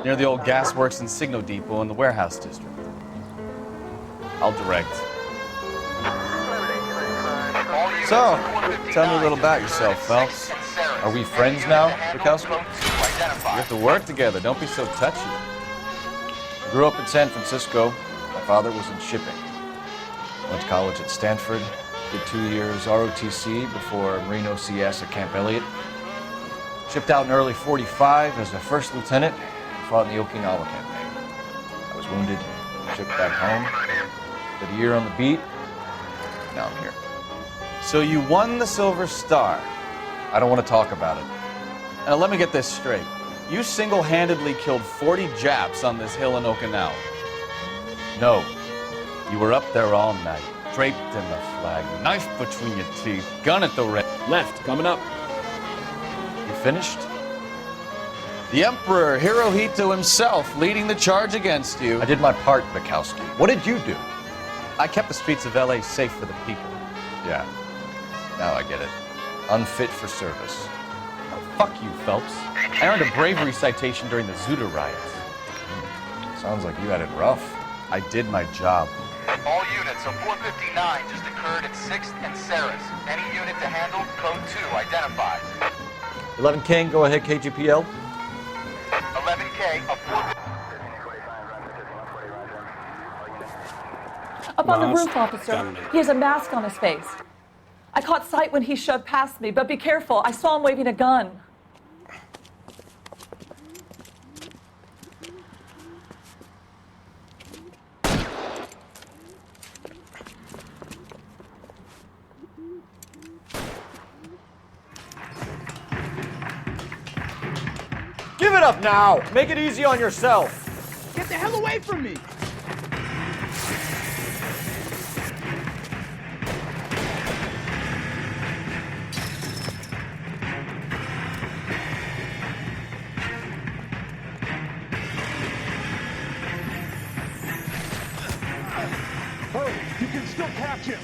Near the old gas works and signal depot in the warehouse district. I'll direct. So, tell me a little about yourself, Phelps. Are we friends now, Bukowski? We have to work together. Don't be so touchy. I grew up in San Francisco. My father was in shipping. Went to college at Stanford. Did 2 years ROTC before Marine OCS at Camp Elliott. Shipped out in early '45 as a first lieutenant and fought in the Okinawa campaign. I was wounded, shipped back home. Did a year on the beat. Now I'm here. So you won the Silver Star. I don't want to talk about it. Now let me get this straight. You single-handedly killed 40 Japs on this hill in Okinawa. No. You were up there all night, draped in the flag, knife between your teeth, gun at the ready. Left, coming up. You finished? The Emperor Hirohito himself leading the charge against you. I did my part, Bukowski. What did you do? I kept the streets of LA safe for the people. Yeah. Now I get it. Unfit for service. Oh, fuck you, Phelps. I earned a bravery citation during the Zuda riots. Sounds like you had it rough. I did my job. All units, a 459 just occurred at 6th and Saris. Any unit to handle, code 2 identified. 11 King, go ahead, KGPL. 11K, a 459. Up on the roof, officer. He has a mask on his face. I caught sight when he shoved past me, but be careful. I saw him waving a gun. Give it up now! Make it easy on yourself! Get the hell away from me! Hurry! You can still catch him!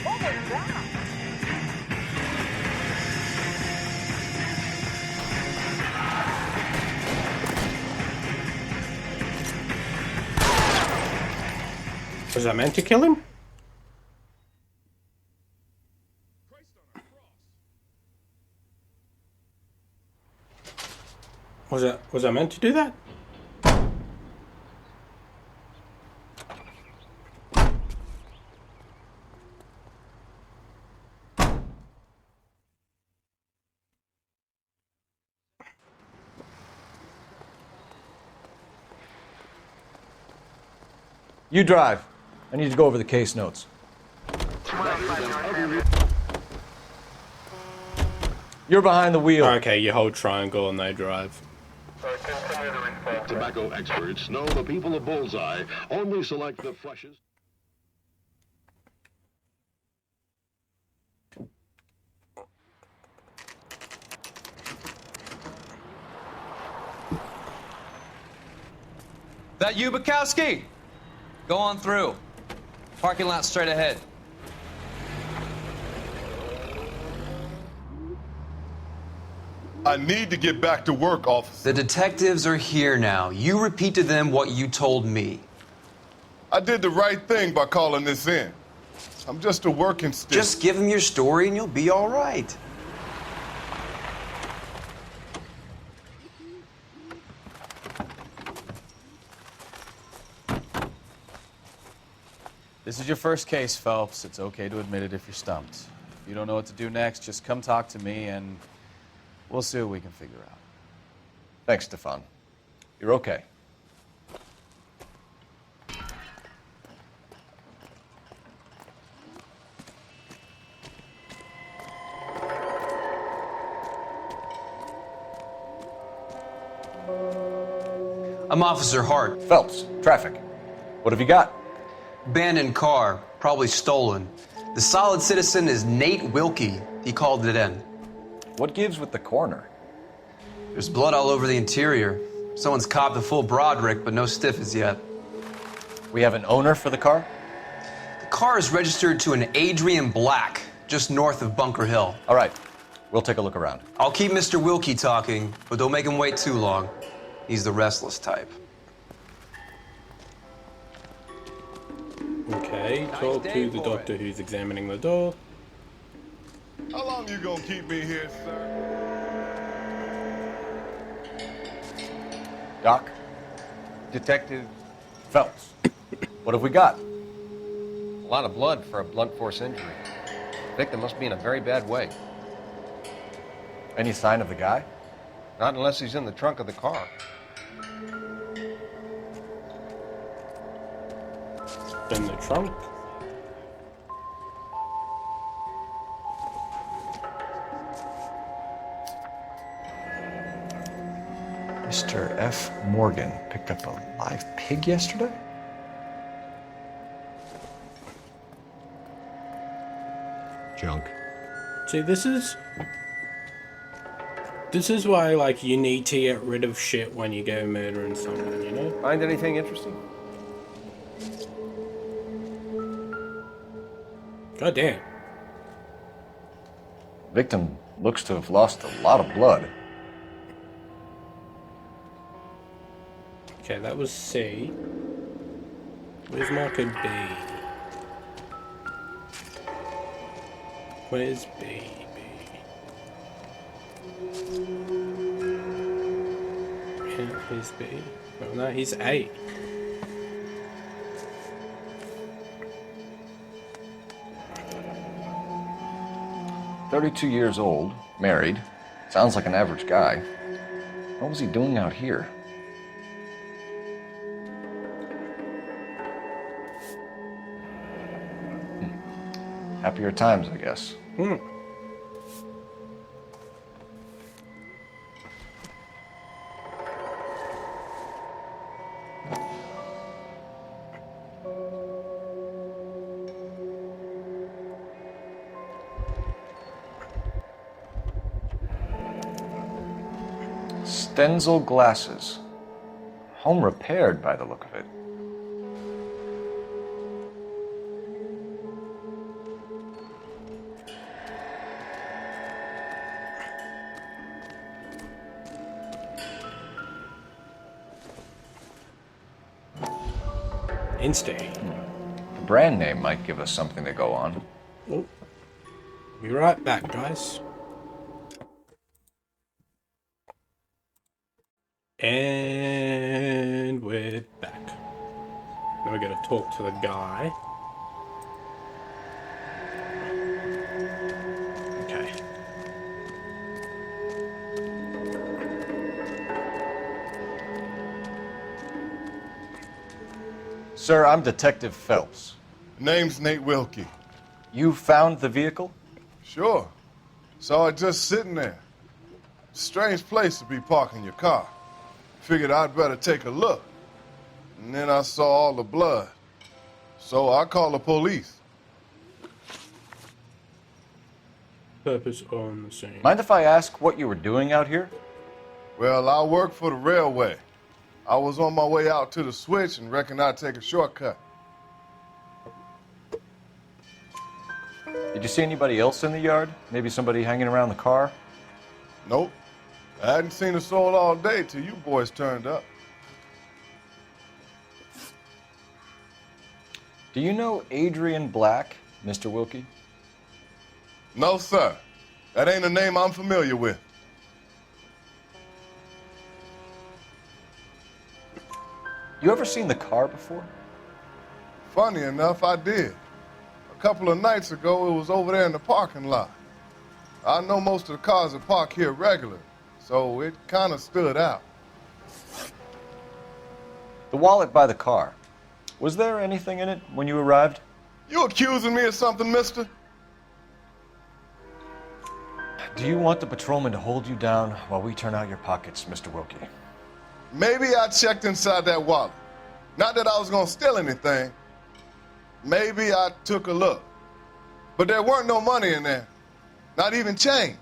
Oh my God! Was I meant to kill him? Was I meant to do that? You drive. I need to go over the case notes. You're behind the wheel. Okay, you hold triangle and they drive. Tobacco experts know the people of Bullseye only select the freshest. That you, Bukowski? Go on through. Parking lot straight ahead. I need to get back to work, officer. The detectives are here now. You repeat to them what you told me. I did the right thing by calling this in. I'm just a working stick. Just give them your story and you'll be all right. This is your first case, Phelps. It's okay to admit it if you're stumped. If you don't know what to do next, just come talk to me and we'll see what we can figure out. Thanks, Stefan. You're okay. I'm Officer Hart. Phelps, traffic. What have you got? Abandoned car, probably stolen. The solid citizen is Nate Wilkie. He called it in. What gives with the coroner? There's blood all over the interior. Someone's copped a full Broderick, but no stiff as yet. We have an owner for the car? The car is registered to an Adrian Black, just north of Bunker Hill. All right, we'll take a look around. I'll keep Mr. Wilkie talking, but don't make him wait too long. He's the restless type. Okay, talk to the doctor who's examining the door. How long you gonna keep me here, sir? Doc? Detective Phelps. What have we got? A lot of blood for a blunt force injury. The victim must be in a very bad way. Any sign of the guy? Not unless he's in the trunk of the car. In the trunk? Mr. F. Morgan picked up a live pig yesterday? Junk. See, this is why, like, you need to get rid of shit when you go murdering someone, you know? Find anything interesting? God damn. Victim looks to have lost a lot of blood. Okay, that was C. Where's marker B? Where's B? Yeah, here's B. Oh no, he's A. "32 years old, married. Sounds like an average guy. What was he doing out here?" Happier times, I guess. Stenzel glasses. Home repaired by the look of it. Instate. The brand name might give us something to go on. Oh. Be right back, guys. And we're back. Now we're gonna talk to the guy. Okay. Sir, I'm Detective Phelps. Name's Nate Wilkie. You found the vehicle? Sure. Saw it just sitting there. Strange place to be parking your car. Figured I'd better take a look. And then I saw all the blood. So I called the police. Purpose on the scene. Mind if I ask what you were doing out here? Well, I work for the railway. I was on my way out to the switch and reckoned I'd take a shortcut. Did you see anybody else in the yard? Maybe somebody hanging around the car? Nope. I hadn't seen a soul all day till you boys turned up. Do you know Adrian Black, Mr. Wilkie? No, sir. That ain't a name I'm familiar with. You ever seen the car before? Funny enough, I did. A couple of nights ago, it was over there in the parking lot. I know most of the cars are parked here regular, so it kind of stood out. The wallet by the car. Was there anything in it when you arrived? You accusing me of something, mister? Do you want the patrolman to hold you down while we turn out your pockets, Mr. Wilkie? Maybe I checked inside that wallet. Not that I was gonna steal anything. Maybe I took a look. But there weren't no money in there. Not even change.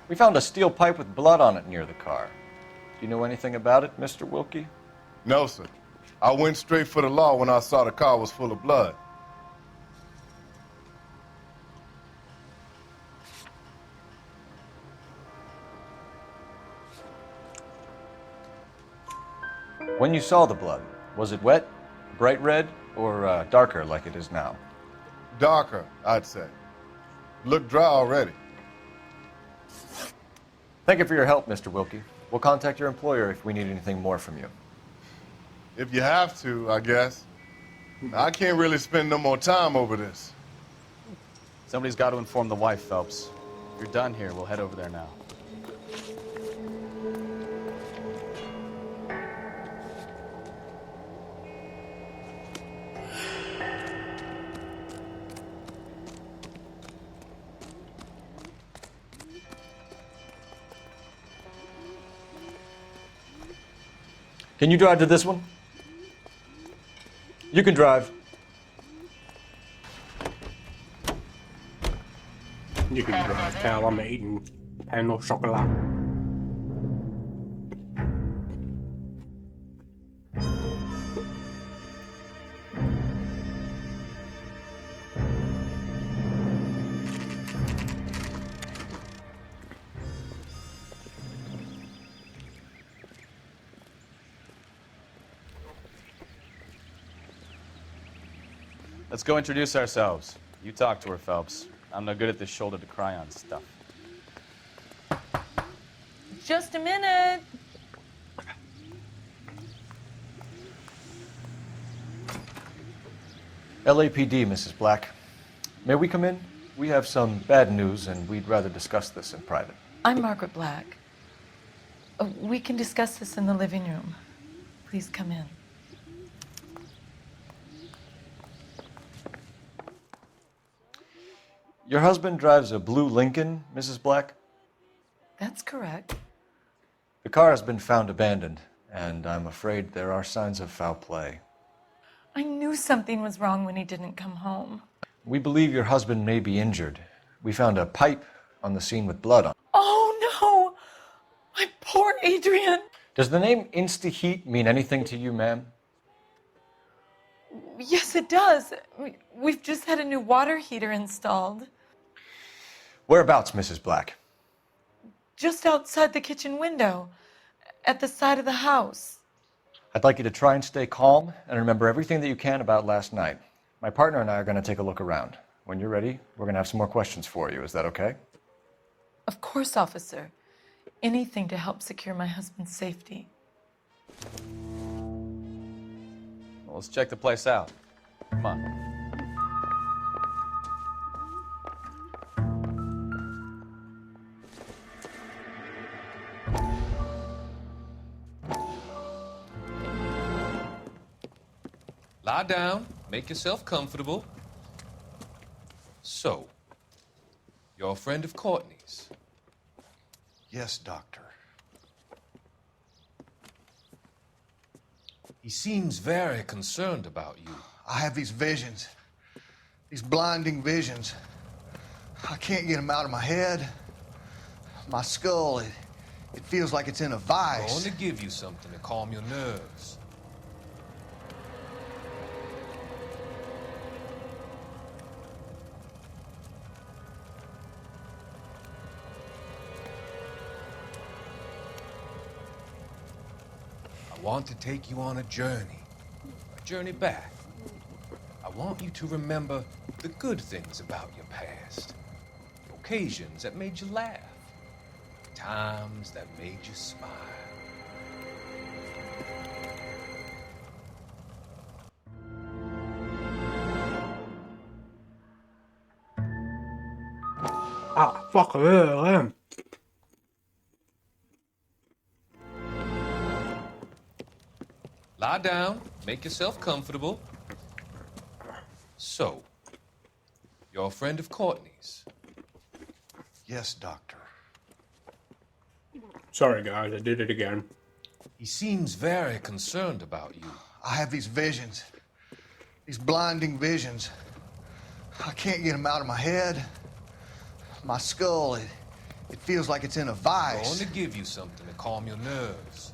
We found a steel pipe with blood on it near the car. Do you know anything about it, Mr. Wilkie? No, sir. I went straight for the law when I saw the car was full of blood. When you saw the blood, was it wet, bright red, or darker like it is now? Darker, I'd say. Looked dry already. Thank you for your help, Mr. Wilkie. We'll contact your employer if we need anything more from you. If you have to, I guess. I can't really spend no more time over this. Somebody's got to inform the wife, Phelps. If you're done here, we'll head over there now. Can you drive to this one? You can drive. You can drive, pal. I'm eating pain au chocolat. Let's go introduce ourselves. You talk to her, Phelps. I'm no good at this shoulder to cry on stuff. Just a minute. LAPD, Mrs. Black. May we come in? We have some bad news, and we'd rather discuss this in private. I'm Margaret Black. We can discuss this in the living room. Please come in. Your husband drives a blue Lincoln, Mrs. Black? That's correct. The car has been found abandoned, and I'm afraid there are signs of foul play. I knew something was wrong when he didn't come home. We believe your husband may be injured. We found a pipe on the scene with blood on it. Oh, no! My poor Adrian! Does the name Insta-Heat mean anything to you, ma'am? Yes, it does. We've just had a new water heater installed. Whereabouts, Mrs. Black? Just outside the kitchen window, at the side of the house. I'd like you to try and stay calm and remember everything that you can about last night. My partner and I are going to take a look around. When you're ready, we're going to have some more questions for you. Is that okay? Of course, officer. Anything to help secure my husband's safety. Well, let's check the place out. Come on. Lie down, make yourself comfortable. So, you're a friend of Courtney's? Yes, Doctor. He seems very concerned about you. I have these visions, these blinding visions. I can't get them out of my head. My skull, it feels like it's in a vice. I want to give you something to calm your nerves. want to take you on a journey back. I want you to remember the good things about your past, occasions that made you laugh, times that made you smile. Ah, fuck yeah. Lie down, make yourself comfortable. So, you're a friend of Courtney's? Yes, Doctor. Sorry, guys, I did it again. He seems very concerned about you. I have these visions, these blinding visions. I can't get them out of my head. My skull, it feels like it's in a vice. I want to give you something to calm your nerves.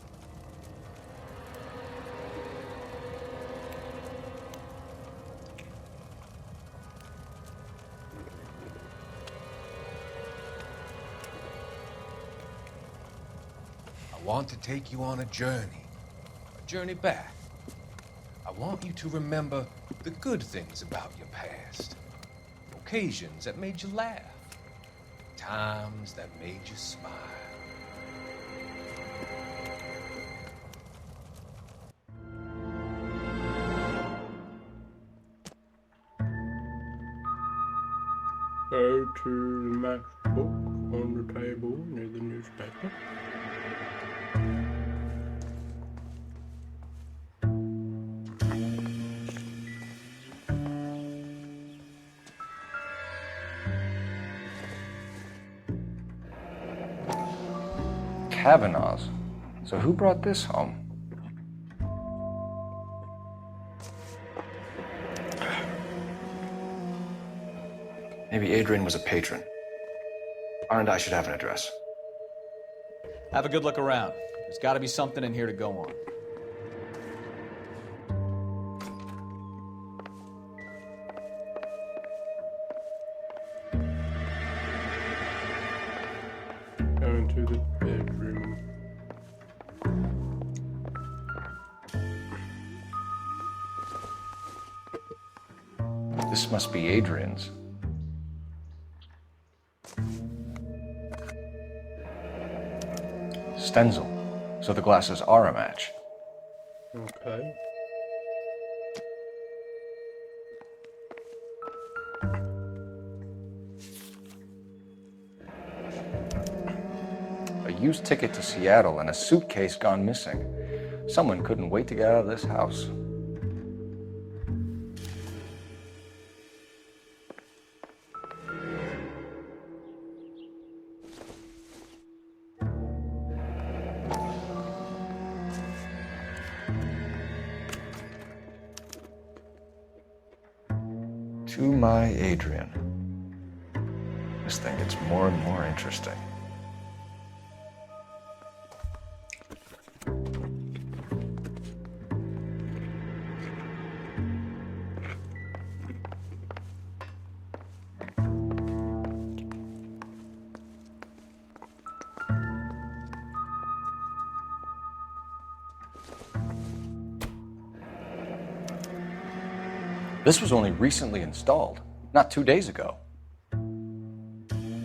I want to take you on a journey back. I want you to remember the good things about your past, occasions that made you laugh, times that made you smile. Go to the matchbook on the table near the newspaper. Kavanaugh's. So who brought this home? Maybe Adrian was a patron. R and I should have an address. Have a good look around. There's got to be something in here to go on. Going to the bedroom. This must be Adrian's. Stenzel. So the glasses are a match. Okay. A used ticket to Seattle and a suitcase gone missing. Someone couldn't wait to get out of this house. To my Adrian. This thing gets more and more interesting. This was only recently installed, not 2 days ago.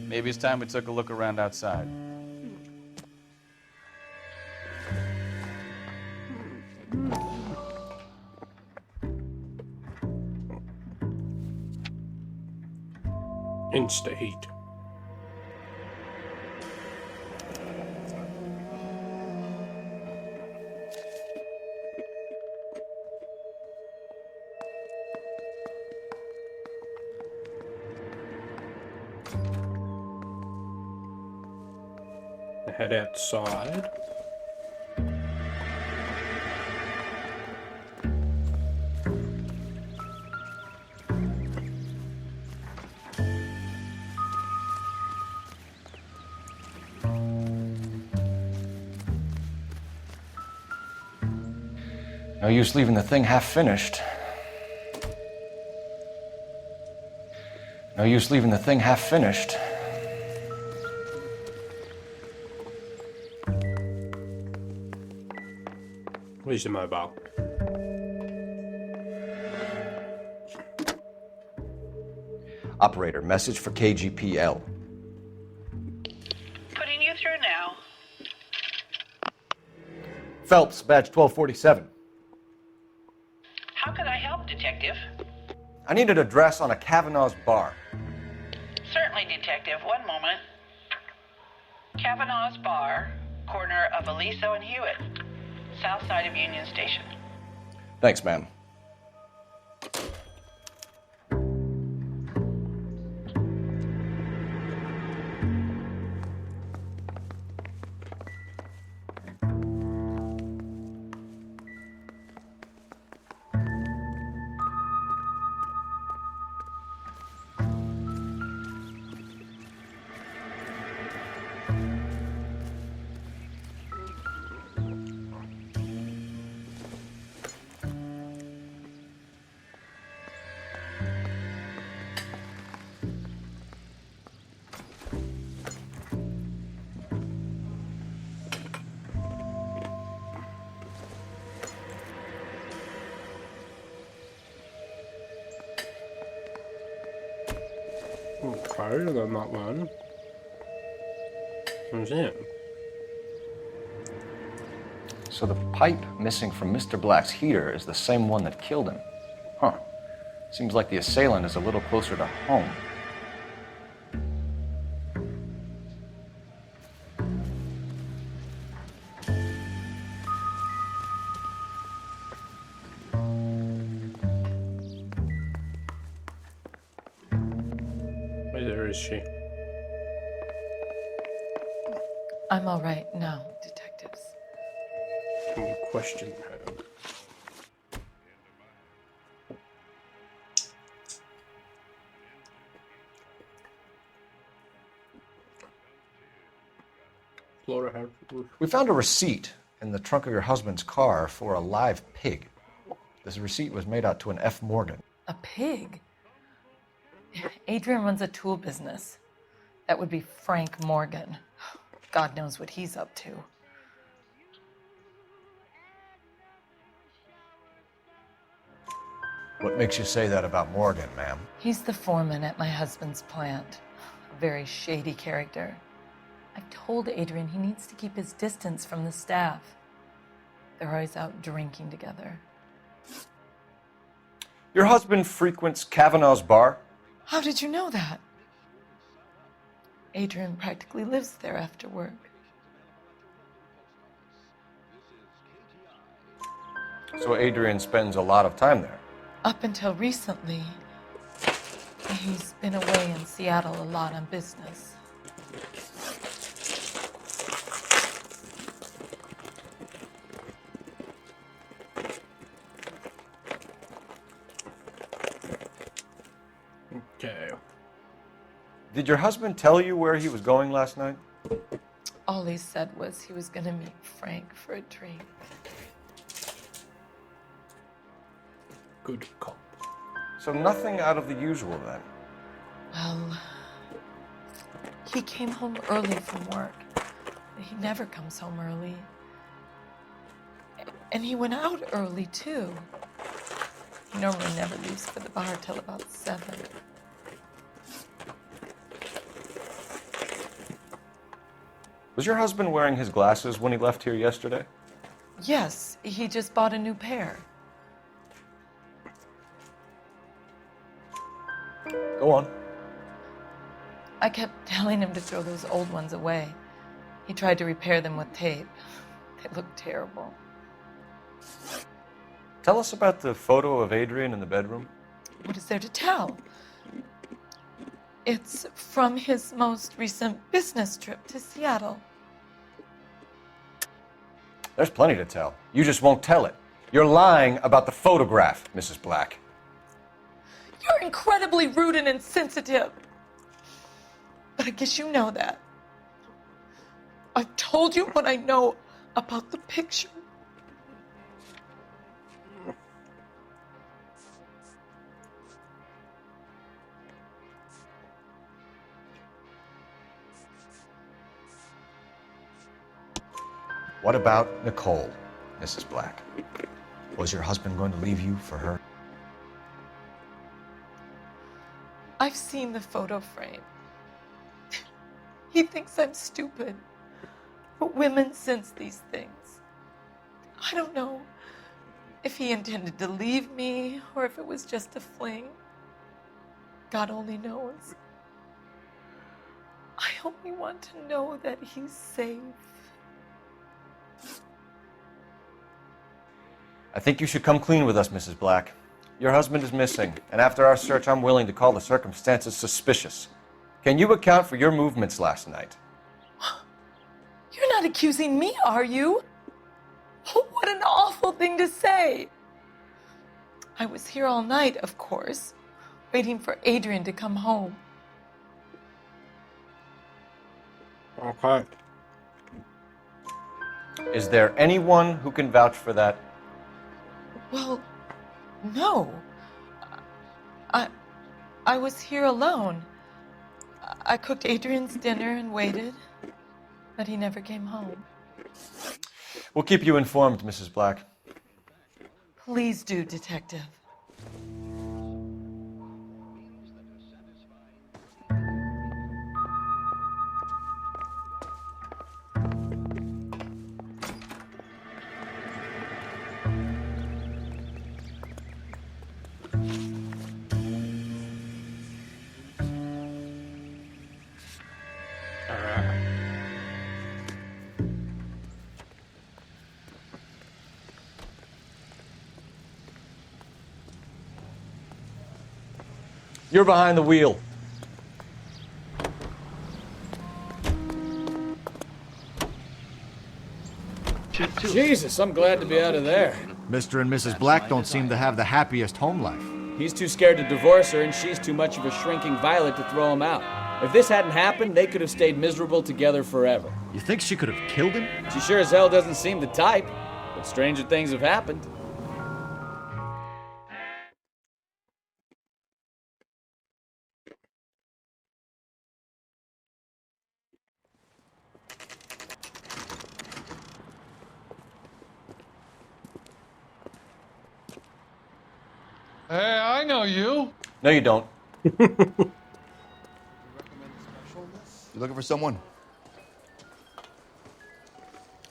Maybe it's time we took a look around outside. Insta heat. Head outside. No use leaving the thing half finished. No use leaving the thing half finished. Where's the mobile? Operator, message for KGPL. Putting you through now. Phelps, badge 1247. How can I help, Detective? I need an address on a Kavanaugh's bar. Certainly, Detective. One moment. Kavanaugh's Bar, corner of Aliso and Hewitt, south side of Union Station. Thanks, ma'am. Okay, I got that one. What's him? So the pipe missing from Mr. Black's heater is the same one that killed him. Huh. Seems like the assailant is a little closer to home. Where is she? I'm all right now, detectives. Can we question her? Flora, We found a receipt in the trunk of your husband's car for a live pig. This receipt was made out to an F. Morgan. A pig? Adrian runs a tool business. That would be Frank Morgan. God knows what he's up to. What makes you say that about Morgan, ma'am? He's the foreman at my husband's plant. A very shady character. I've told Adrian he needs to keep his distance from the staff. They're always out drinking together. Your husband frequents Kavanaugh's bar? How did you know that? Adrian practically lives there after work. So Adrian spends a lot of time there? Up until recently, he's been away in Seattle a lot on business. Okay. Did your husband tell you where he was going last night? All he said was he was going to meet Frank for a drink. Good cop. So nothing out of the usual then? Well, he came home early from work. He never comes home early. And he went out early, too. He normally never leaves for the bar till about 7. Was your husband wearing his glasses when he left here yesterday? Yes, he just bought a new pair. Go on. I kept telling him to throw those old ones away. He tried to repair them with tape. They looked terrible. Tell us about the photo of Adrian in the bedroom. What is there to tell? It's from his most recent business trip to Seattle. There's plenty to tell. You just won't tell it. You're lying about the photograph, Mrs. Black. You're incredibly rude and insensitive. But I guess you know that. I've told you what I know about the picture. What about Nicole? Mrs. Black? Was your husband going to leave you for her? I've seen the photo frame. He thinks I'm stupid. But women sense these things. I don't know if he intended to leave me or if it was just a fling. God only knows. I only want to know that he's safe. I think you should come clean with us, Mrs. Black. Your husband is missing, and after our search, I'm willing to call the circumstances suspicious. Can you account for your movements last night? You're not accusing me, are you? What an awful thing to say. I was here all night, of course, waiting for Adrian to come home. Okay. Is there anyone who can vouch for that? Well, no. I was here alone. I cooked Adrian's dinner and waited, but he never came home. We'll keep you informed, Mrs. Black. Please do, Detective. You're behind the wheel. Jesus, I'm glad to be out of there. Mr. and Mrs. Black don't seem to have the happiest home life. He's too scared to divorce her, and she's too much of a shrinking violet to throw him out. If this hadn't happened, they could have stayed miserable together forever. You think she could have killed him? She sure as hell doesn't seem the type, but stranger things have happened. Hey, I know you. No, you don't. You looking for someone?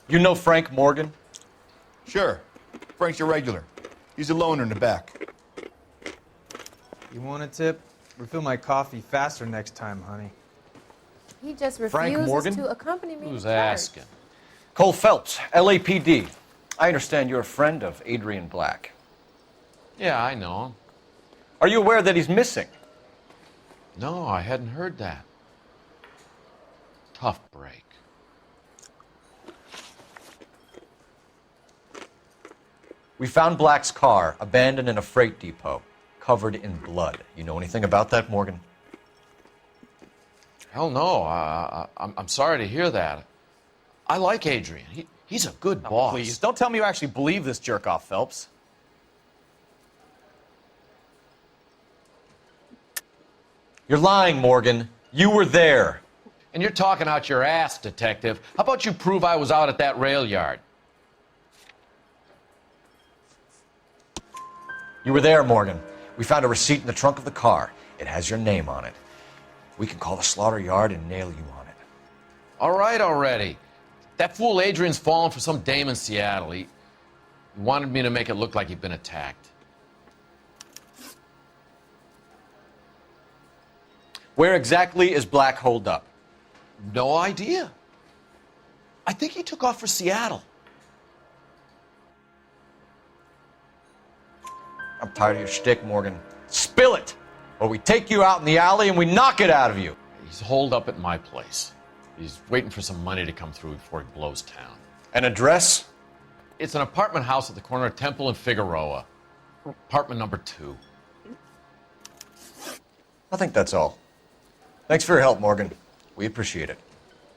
You know Frank Morgan? Sure. Frank's your regular. He's a loner in the back. You want a tip? Refill my coffee faster next time, honey. He just Frank refuses Morgan? to accompany me. Who's to church. asking? Cole Phelps, LAPD. I understand you're a friend of Adrian Black. Yeah, I know him. Are you aware that he's missing? No, I hadn't heard that. Tough break. We found Black's car abandoned in a freight depot, covered in blood. You know anything about that, Morgan? Hell no. I'm sorry to hear that. I like Adrian. He's a good boss. Please, don't tell me you actually believe this jerk-off, Phelps. You're lying, Morgan. You were there. And you're talking out your ass, detective. How about you prove I was out at that rail yard? You were there, Morgan. We found a receipt in the trunk of the car. It has your name on it. We can call the slaughter yard and nail you on it. All right already. That fool Adrian's fallen for some dame in Seattle. He wanted me to make it look like he'd been attacked. Where exactly is Black holed up? No idea. I think he took off for Seattle. I'm tired of your shtick, Morgan. Spill it, or we take you out in the alley and we knock it out of you. He's holed up at my place. He's waiting for some money to come through before he blows town. An address? It's an apartment house at the corner of Temple and Figueroa. Apartment number 2. I think that's all. Thanks for your help, Morgan. We appreciate it.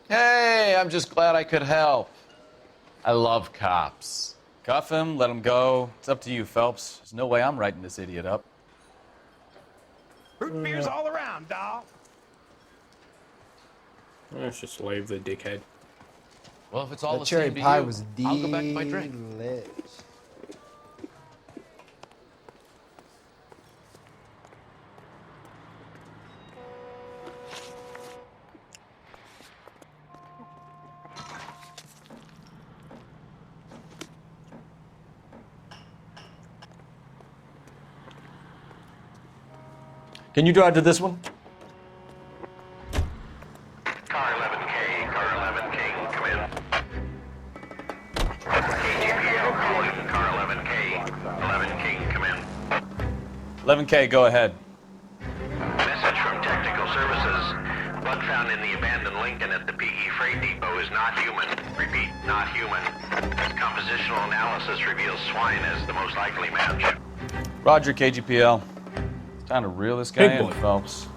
Hey, I'm just glad I could help. I love cops. Cuff him, let him go. It's up to you, Phelps. There's no way I'm writing this idiot up. Root beers all around, dawg. Let's just leave the dickhead. Well, if it's all The the cherry same to pie you, was I'll go back to my drink. delish. Can you drive to this one? Car 11K, car 11K, come in. KGPL calling, car 11K, 11K, come in. 11K, go ahead. Message from Technical Services. Blood found in the abandoned Lincoln at the PE Freight Depot is not human. Repeat, not human. Compositional analysis reveals swine as the most likely match. Roger, KGPL. It's time to reel this guy in, Phelps.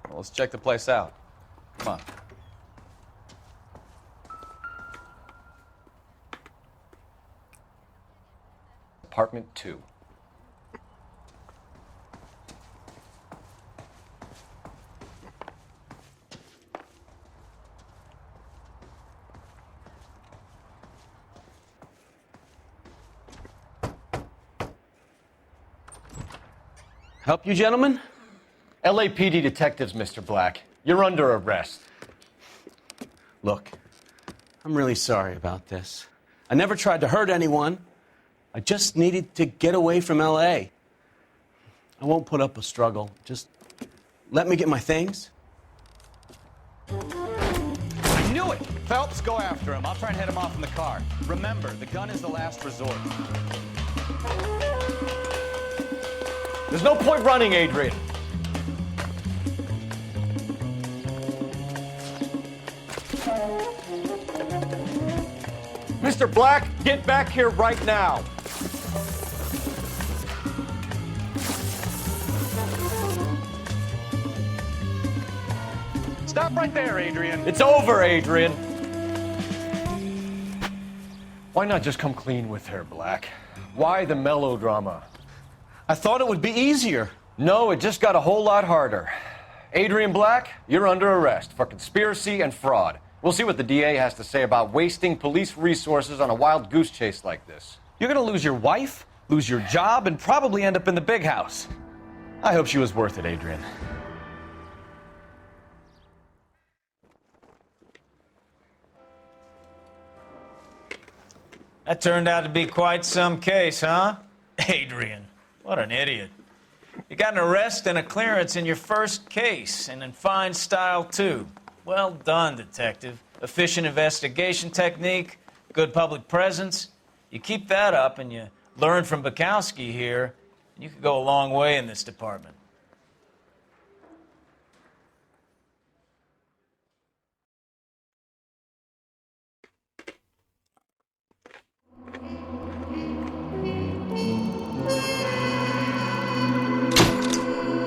Well, let's check the place out. Come on. Apartment 2. Help you, gentlemen? LAPD detectives, Mr. Black. You're under arrest. Look, I'm really sorry about this. I never tried to hurt anyone. I just needed to get away from L.A. I won't put up a struggle. Just let me get my things. I knew it! Phelps, go after him. I'll try and head him off in the car. Remember, the gun is the last resort. There's no point running, Adrian. Mr. Black, get back here right now. Stop right there, Adrian. It's over, Adrian. Why not just come clean with her, Black? Why the melodrama? I thought it would be easier. No, it just got a whole lot harder. Adrian Black, you're under arrest for conspiracy and fraud. We'll see what the DA has to say about wasting police resources on a wild goose chase like this. You're gonna lose your wife, lose your job, and probably end up in the big house. I hope she was worth it, Adrian. That turned out to be quite some case, huh? Adrian, what an idiot. You got an arrest and a clearance in your first case, and in fine style, too. Well done, detective. Efficient investigation technique, good public presence. You keep that up and you learn from Bukowski here, and you could go a long way in this department.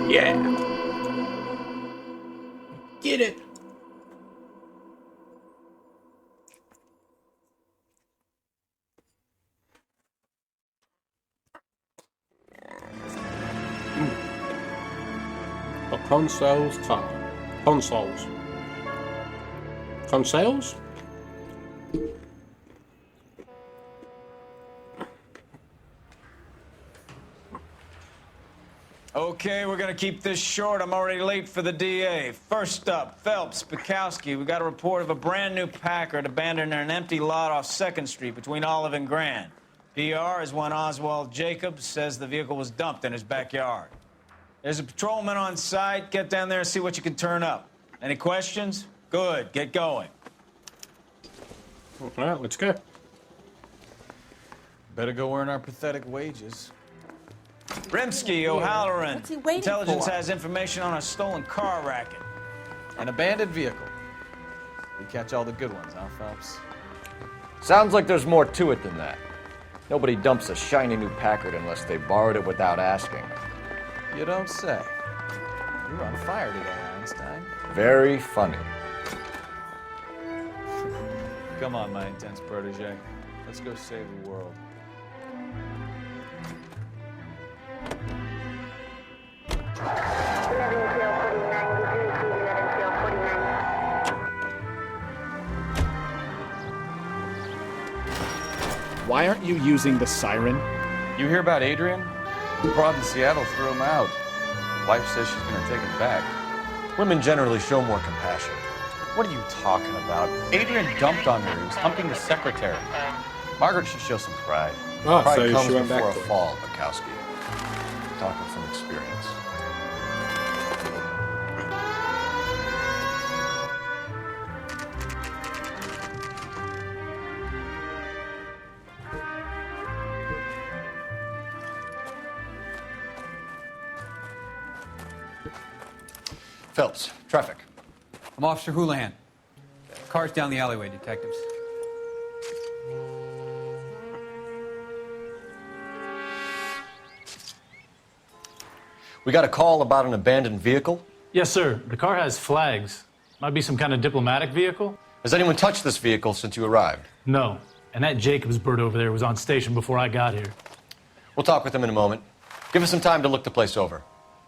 Yeah. Get it. A consoles car. Consoles. Consoles? Okay, we're gonna keep this short. I'm already late for the DA. First up, Phelps, Bukowski. We got a report of a brand new Packard abandoned in an empty lot off 2nd Street between Olive and Grand. PR is one Oswald Jacobs says the vehicle was dumped in his backyard. There's a patrolman on site. Get down there and see what you can turn up. Any questions? Good, get going. All right, let's go. Better go earn our pathetic wages. Rimsky, O'Halloran. What's he waiting Intelligence for? has information on a stolen car racket. An abandoned vehicle. We catch all the good ones, huh, Phelps? Sounds like there's more to it than that. Nobody dumps a shiny new Packard unless they borrowed it without asking. You don't say. You're on fire today, aren't you? Einstein? Very funny. Come on, my intense protege. Let's go save the world. Why aren't you using the siren? You hear about Adrian? The broad in Seattle threw him out. Wife says she's gonna take him back. Women generally show more compassion. What are you talking about? Adrian dumped on her. He was humping the secretary. Margaret should show some pride. Oh, Pride so comes she went before back a to fall, Bukowski. Talking from experience. Phelps, traffic. I'm Officer Houlihan. Car's down the alleyway, detectives. We got a call about an abandoned vehicle. Yes, sir. The car has flags. Might be some kind of diplomatic vehicle. Has anyone touched this vehicle since you arrived? No. And that Jacobs bird over there was on station before I got here. We'll talk with him in a moment. Give us some time to look the place over.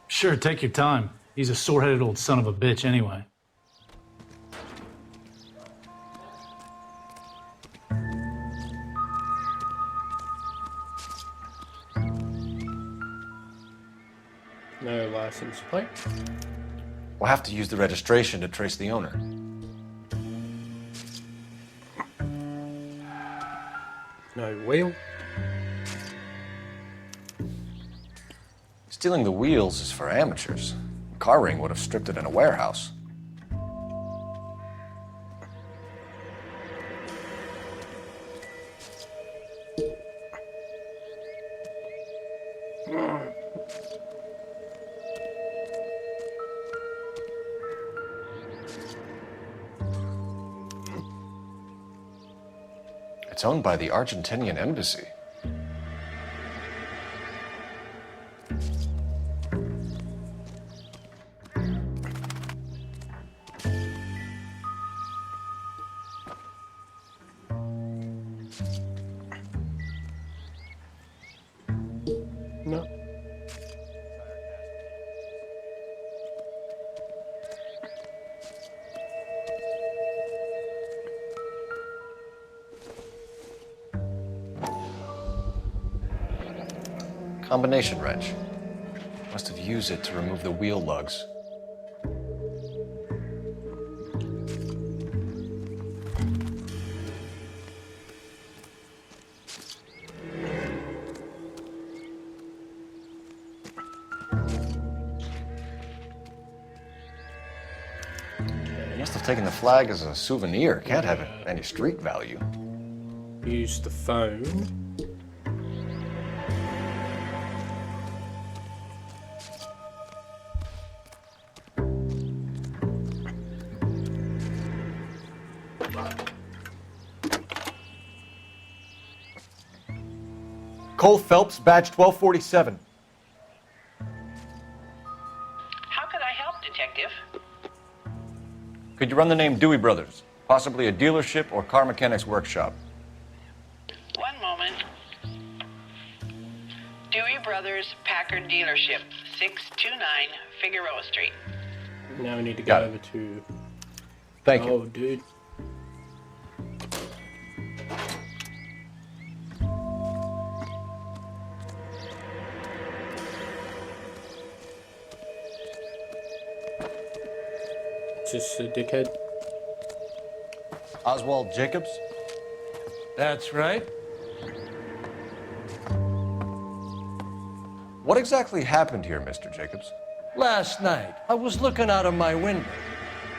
Sure, take your time. He's a sore-headed old son of a bitch anyway. No license plate. We'll have to use the registration to trace the owner. No wheel. Stealing the wheels is for amateurs. Car ring would have stripped it in a warehouse. It's owned by the Argentinian embassy. No. Combination wrench. Must have used it to remove the wheel lugs. Must have taken the flag as a souvenir. Can't have any street value. Use the phone. Cole Phelps, badge 1247. How could I help, Detective? Could you run the name Dewey Brothers? Possibly a dealership or car mechanics workshop. One moment. Dewey Brothers Packard Dealership, 629 Figueroa Street. Now we need to go over to... Thank you. Oh, dude. Just a dickhead. Oswald Jacobs? That's right. What exactly happened here, Mr. Jacobs? Last night, I was looking out of my window.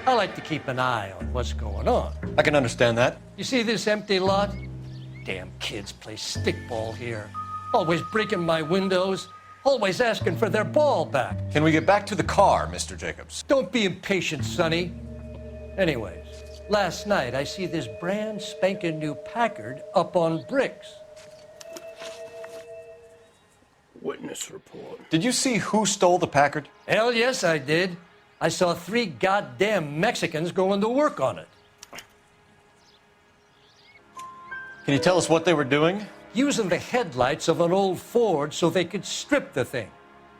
I like to keep an eye on what's going on. I can understand that. You see this empty lot? Damn kids play stickball here. Always breaking my windows, always asking for their ball back. Can we get back to the car, Mr. Jacobs? Don't be impatient, Sonny. Anyways, last night I see this brand spanking new Packard up on bricks. Witness report. Did you see who stole the Packard? Hell yes, I did. I saw 3 goddamn Mexicans going to work on it. Can you tell us what they were doing? Using the headlights of an old Ford so they could strip the thing.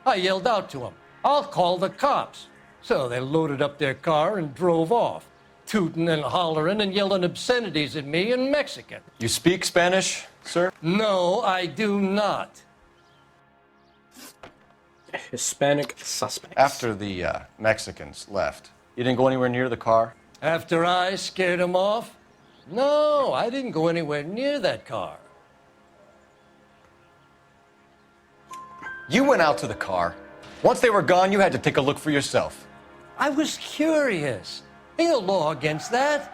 I yelled out to them, "I'll call the cops." So they loaded up their car and drove off, tooting and hollering and yelling obscenities at me in Mexican. You speak Spanish, sir? No, I do not. Hispanic suspects. After the Mexicans left, you didn't go anywhere near the car? After I scared them off? No, I didn't go anywhere near that car. You went out to the car. Once they were gone, you had to take a look for yourself. I was curious. Ain't no law against that.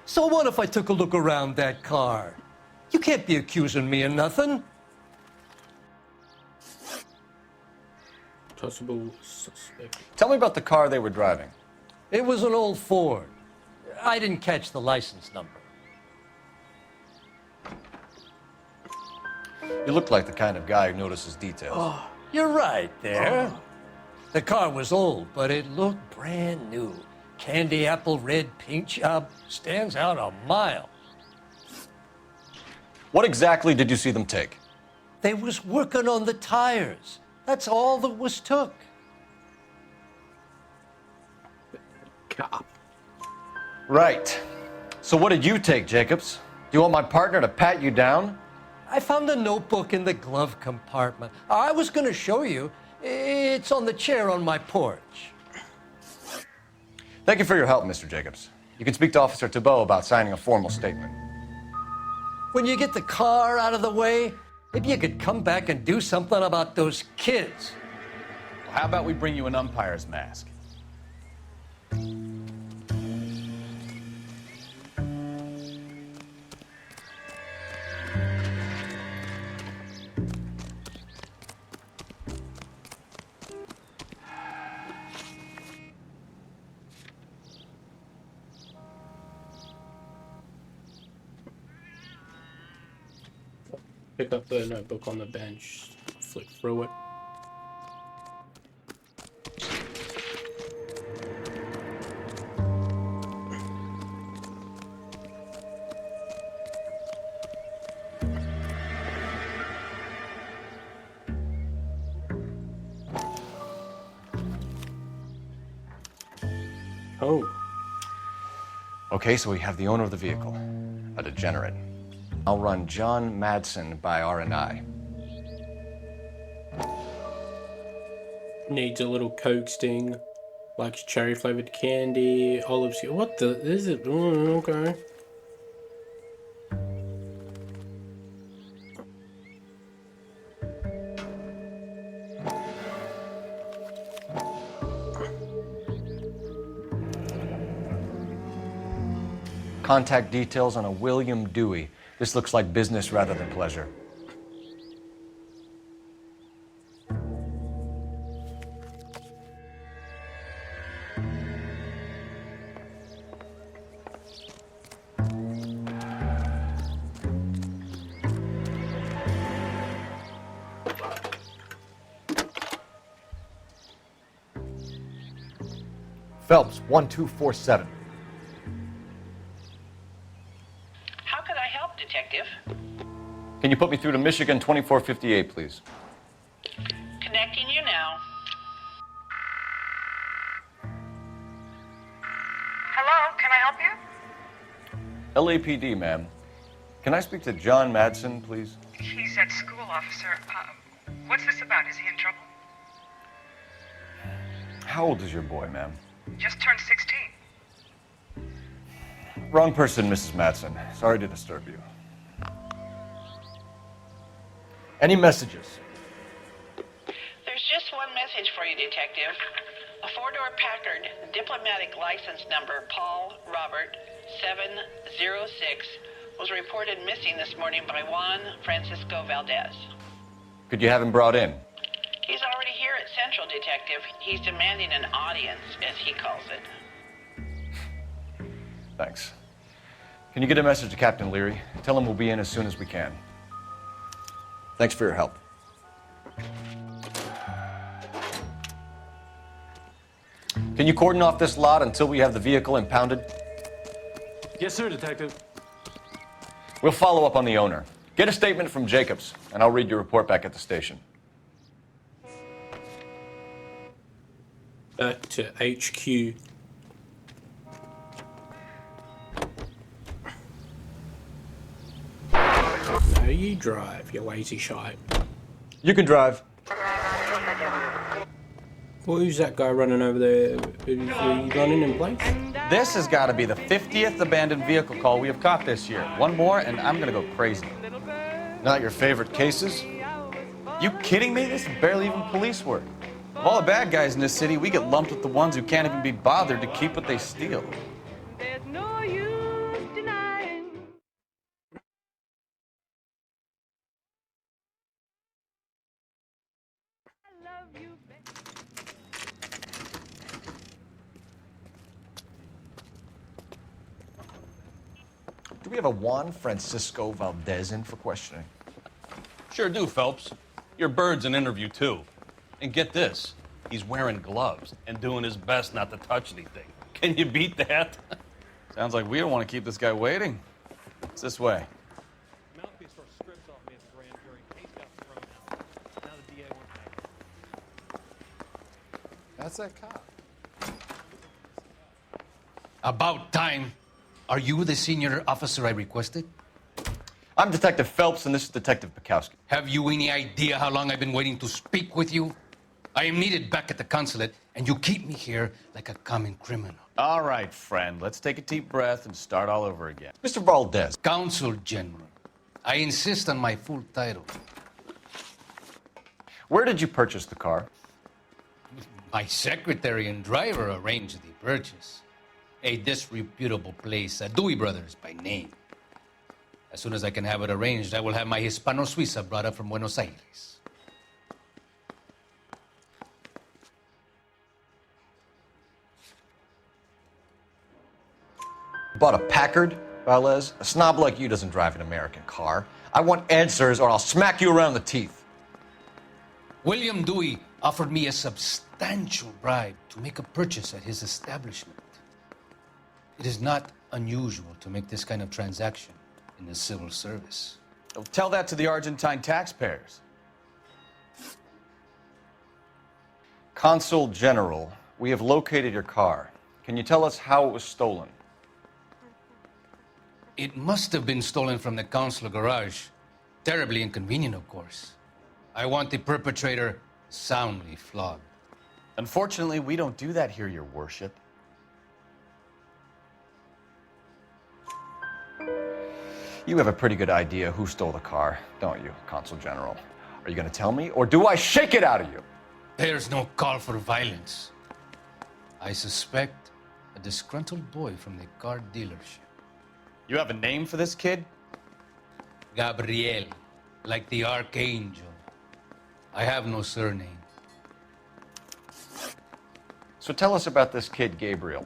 So what if I took a look around that car? You can't be accusing me of nothing. Possible suspect. Tell me about the car they were driving. It was an old Ford. I didn't catch the license number. You look like the kind of guy who notices details. Oh, you're right there. The car was old, but it looked brand new. Candy apple red paint job stands out a mile. What exactly did you see them take? They was working on the tires. That's all that was took. Cop. Right. So what did you take, Jacobs? Do you want my partner to pat you down? I found a notebook in the glove compartment. I was going to show you. It's on the chair on my porch. Thank you for your help, Mr. Jacobs. You can speak to Officer Thibault about signing a formal statement. When you get the car out of the way, maybe you could come back and do something about those kids. Well, how about we bring you an umpire's mask? Pick up the notebook on the bench, flick through it. Oh. Okay, so we have the owner of the vehicle, a degenerate. I'll run John Madsen by R&I. Needs a little Coke sting. Likes cherry flavored candy. Olive skin. What the? Is it? Oh, okay. Contact details on a William Dewey. This looks like business rather than pleasure. Phelps, 1247. How could I help, Detective? Can you put me through to Michigan 2458, please? Connecting you now. Hello, can I help you? LAPD, ma'am. Can I speak to John Madsen, please? He's at school, officer. What's this about? Is he in trouble? How old is your boy, ma'am? Just turned 16. Wrong person, Mrs. Madsen. Sorry to disturb you. Any messages? There's just one message for you, Detective. A four-door Packard, diplomatic license number Paul Robert 706, was reported missing this morning by Juan Francisco Valdez. Could you have him brought in? He's already here at Central, Detective. He's demanding an audience, as he calls it. Thanks. Can you get a message to Captain Leary? Tell him we'll be in as soon as we can. Thanks for your help. Can Can you cordon off this lot until we have the vehicle impounded? Yes, sir, Detective. We'll follow up on the owner. Get a statement from Jacobs, and I'll read your report back at the station. Back to HQ. Now you drive, you lazy shite. You can drive. Well, who's that guy running over there? Is he running in place? This has got to be the 50th abandoned vehicle call we have caught this year. One more, and I'm going to go crazy. Not your favorite cases? You kidding me? This is barely even police work. Of all the bad guys in this city, we get lumped with the ones who can't even be bothered to keep what they steal. Do we have a Juan Francisco Valdez in for questioning? Sure do, Phelps. Your bird's an interview, too. And get this, he's wearing gloves and doing his best not to touch anything. Can you beat that? Sounds like we don't want to keep this guy waiting. It's this way. That's that cop. About time. Are you the senior officer I requested? I'm Detective Phelps, and this is Detective Bukowski. Have you any idea how long I've been waiting to speak with you? I am needed back at the consulate, and you keep me here like a common criminal. All right, friend. Let's take a deep breath and start all over again. Mr. Valdez. Consul General. I insist on my full title. Where did you purchase the car? My secretary and driver arranged the purchase. A disreputable place, Dewey Brothers by name. As soon as I can have it arranged, I will have my Hispano-Suiza brought up from Buenos Aires. Bought a Packard, Valdez? A snob like you doesn't drive an American car. I want answers or I'll smack you around the teeth. William Dewey offered me a substantial bribe to make a purchase at his establishment. It is not unusual to make this kind of transaction in the civil service. Well, tell that to the Argentine taxpayers. Consul General, we have located your car. Can you tell us how it was stolen? It must have been stolen from the consular garage. Terribly inconvenient, of course. I want the perpetrator soundly flogged. Unfortunately, we don't do that here, Your Worship. You have a pretty good idea who stole the car, don't you, Consul General? Are you going to tell me, or do I shake it out of you? There's no call for violence. I suspect a disgruntled boy from the car dealership. You have a name for this kid? Gabriel, like the archangel. I have no surname. So tell us about this kid, Gabriel.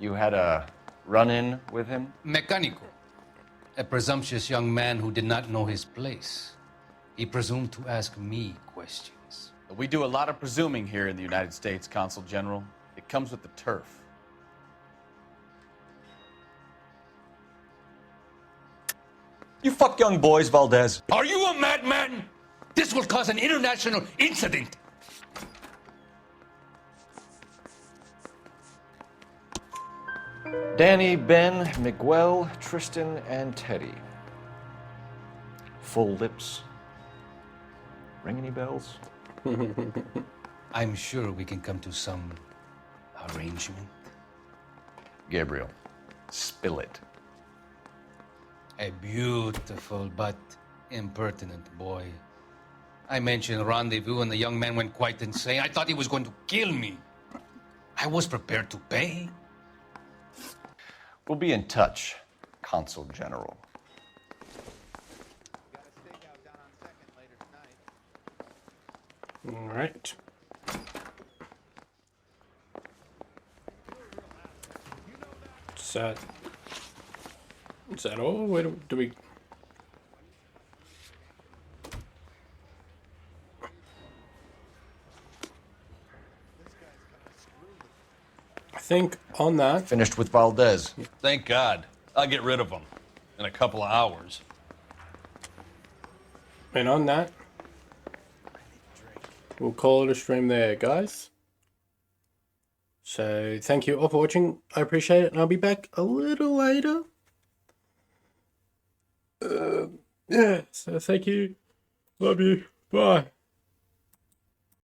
You had a run-in with him? Mecánico. A presumptuous young man who did not know his place. He presumed to ask me questions. We do a lot of presuming here in the United States, Consul General. It comes with the turf. You fuck young boys, Valdez. Are you a madman? This will cause an international incident. Danny, Ben, Miguel, Tristan, and Teddy. Full lips. Ring any bells? I'm sure we can come to some arrangement. Gabriel, spill it. A beautiful but impertinent boy. I mentioned rendezvous and the young man went quite insane. I thought he was going to kill me. I was prepared to pay. We'll be in touch, Consul General. All right. Is that all? Where do we... think on that... Finished with Valdez. Thank God. I'll get rid of him in a couple of hours. And on that, we'll call it a stream there, guys. So, thank you all for watching. I appreciate it, and I'll be back a little later. Yeah, so thank you. Love you. Bye.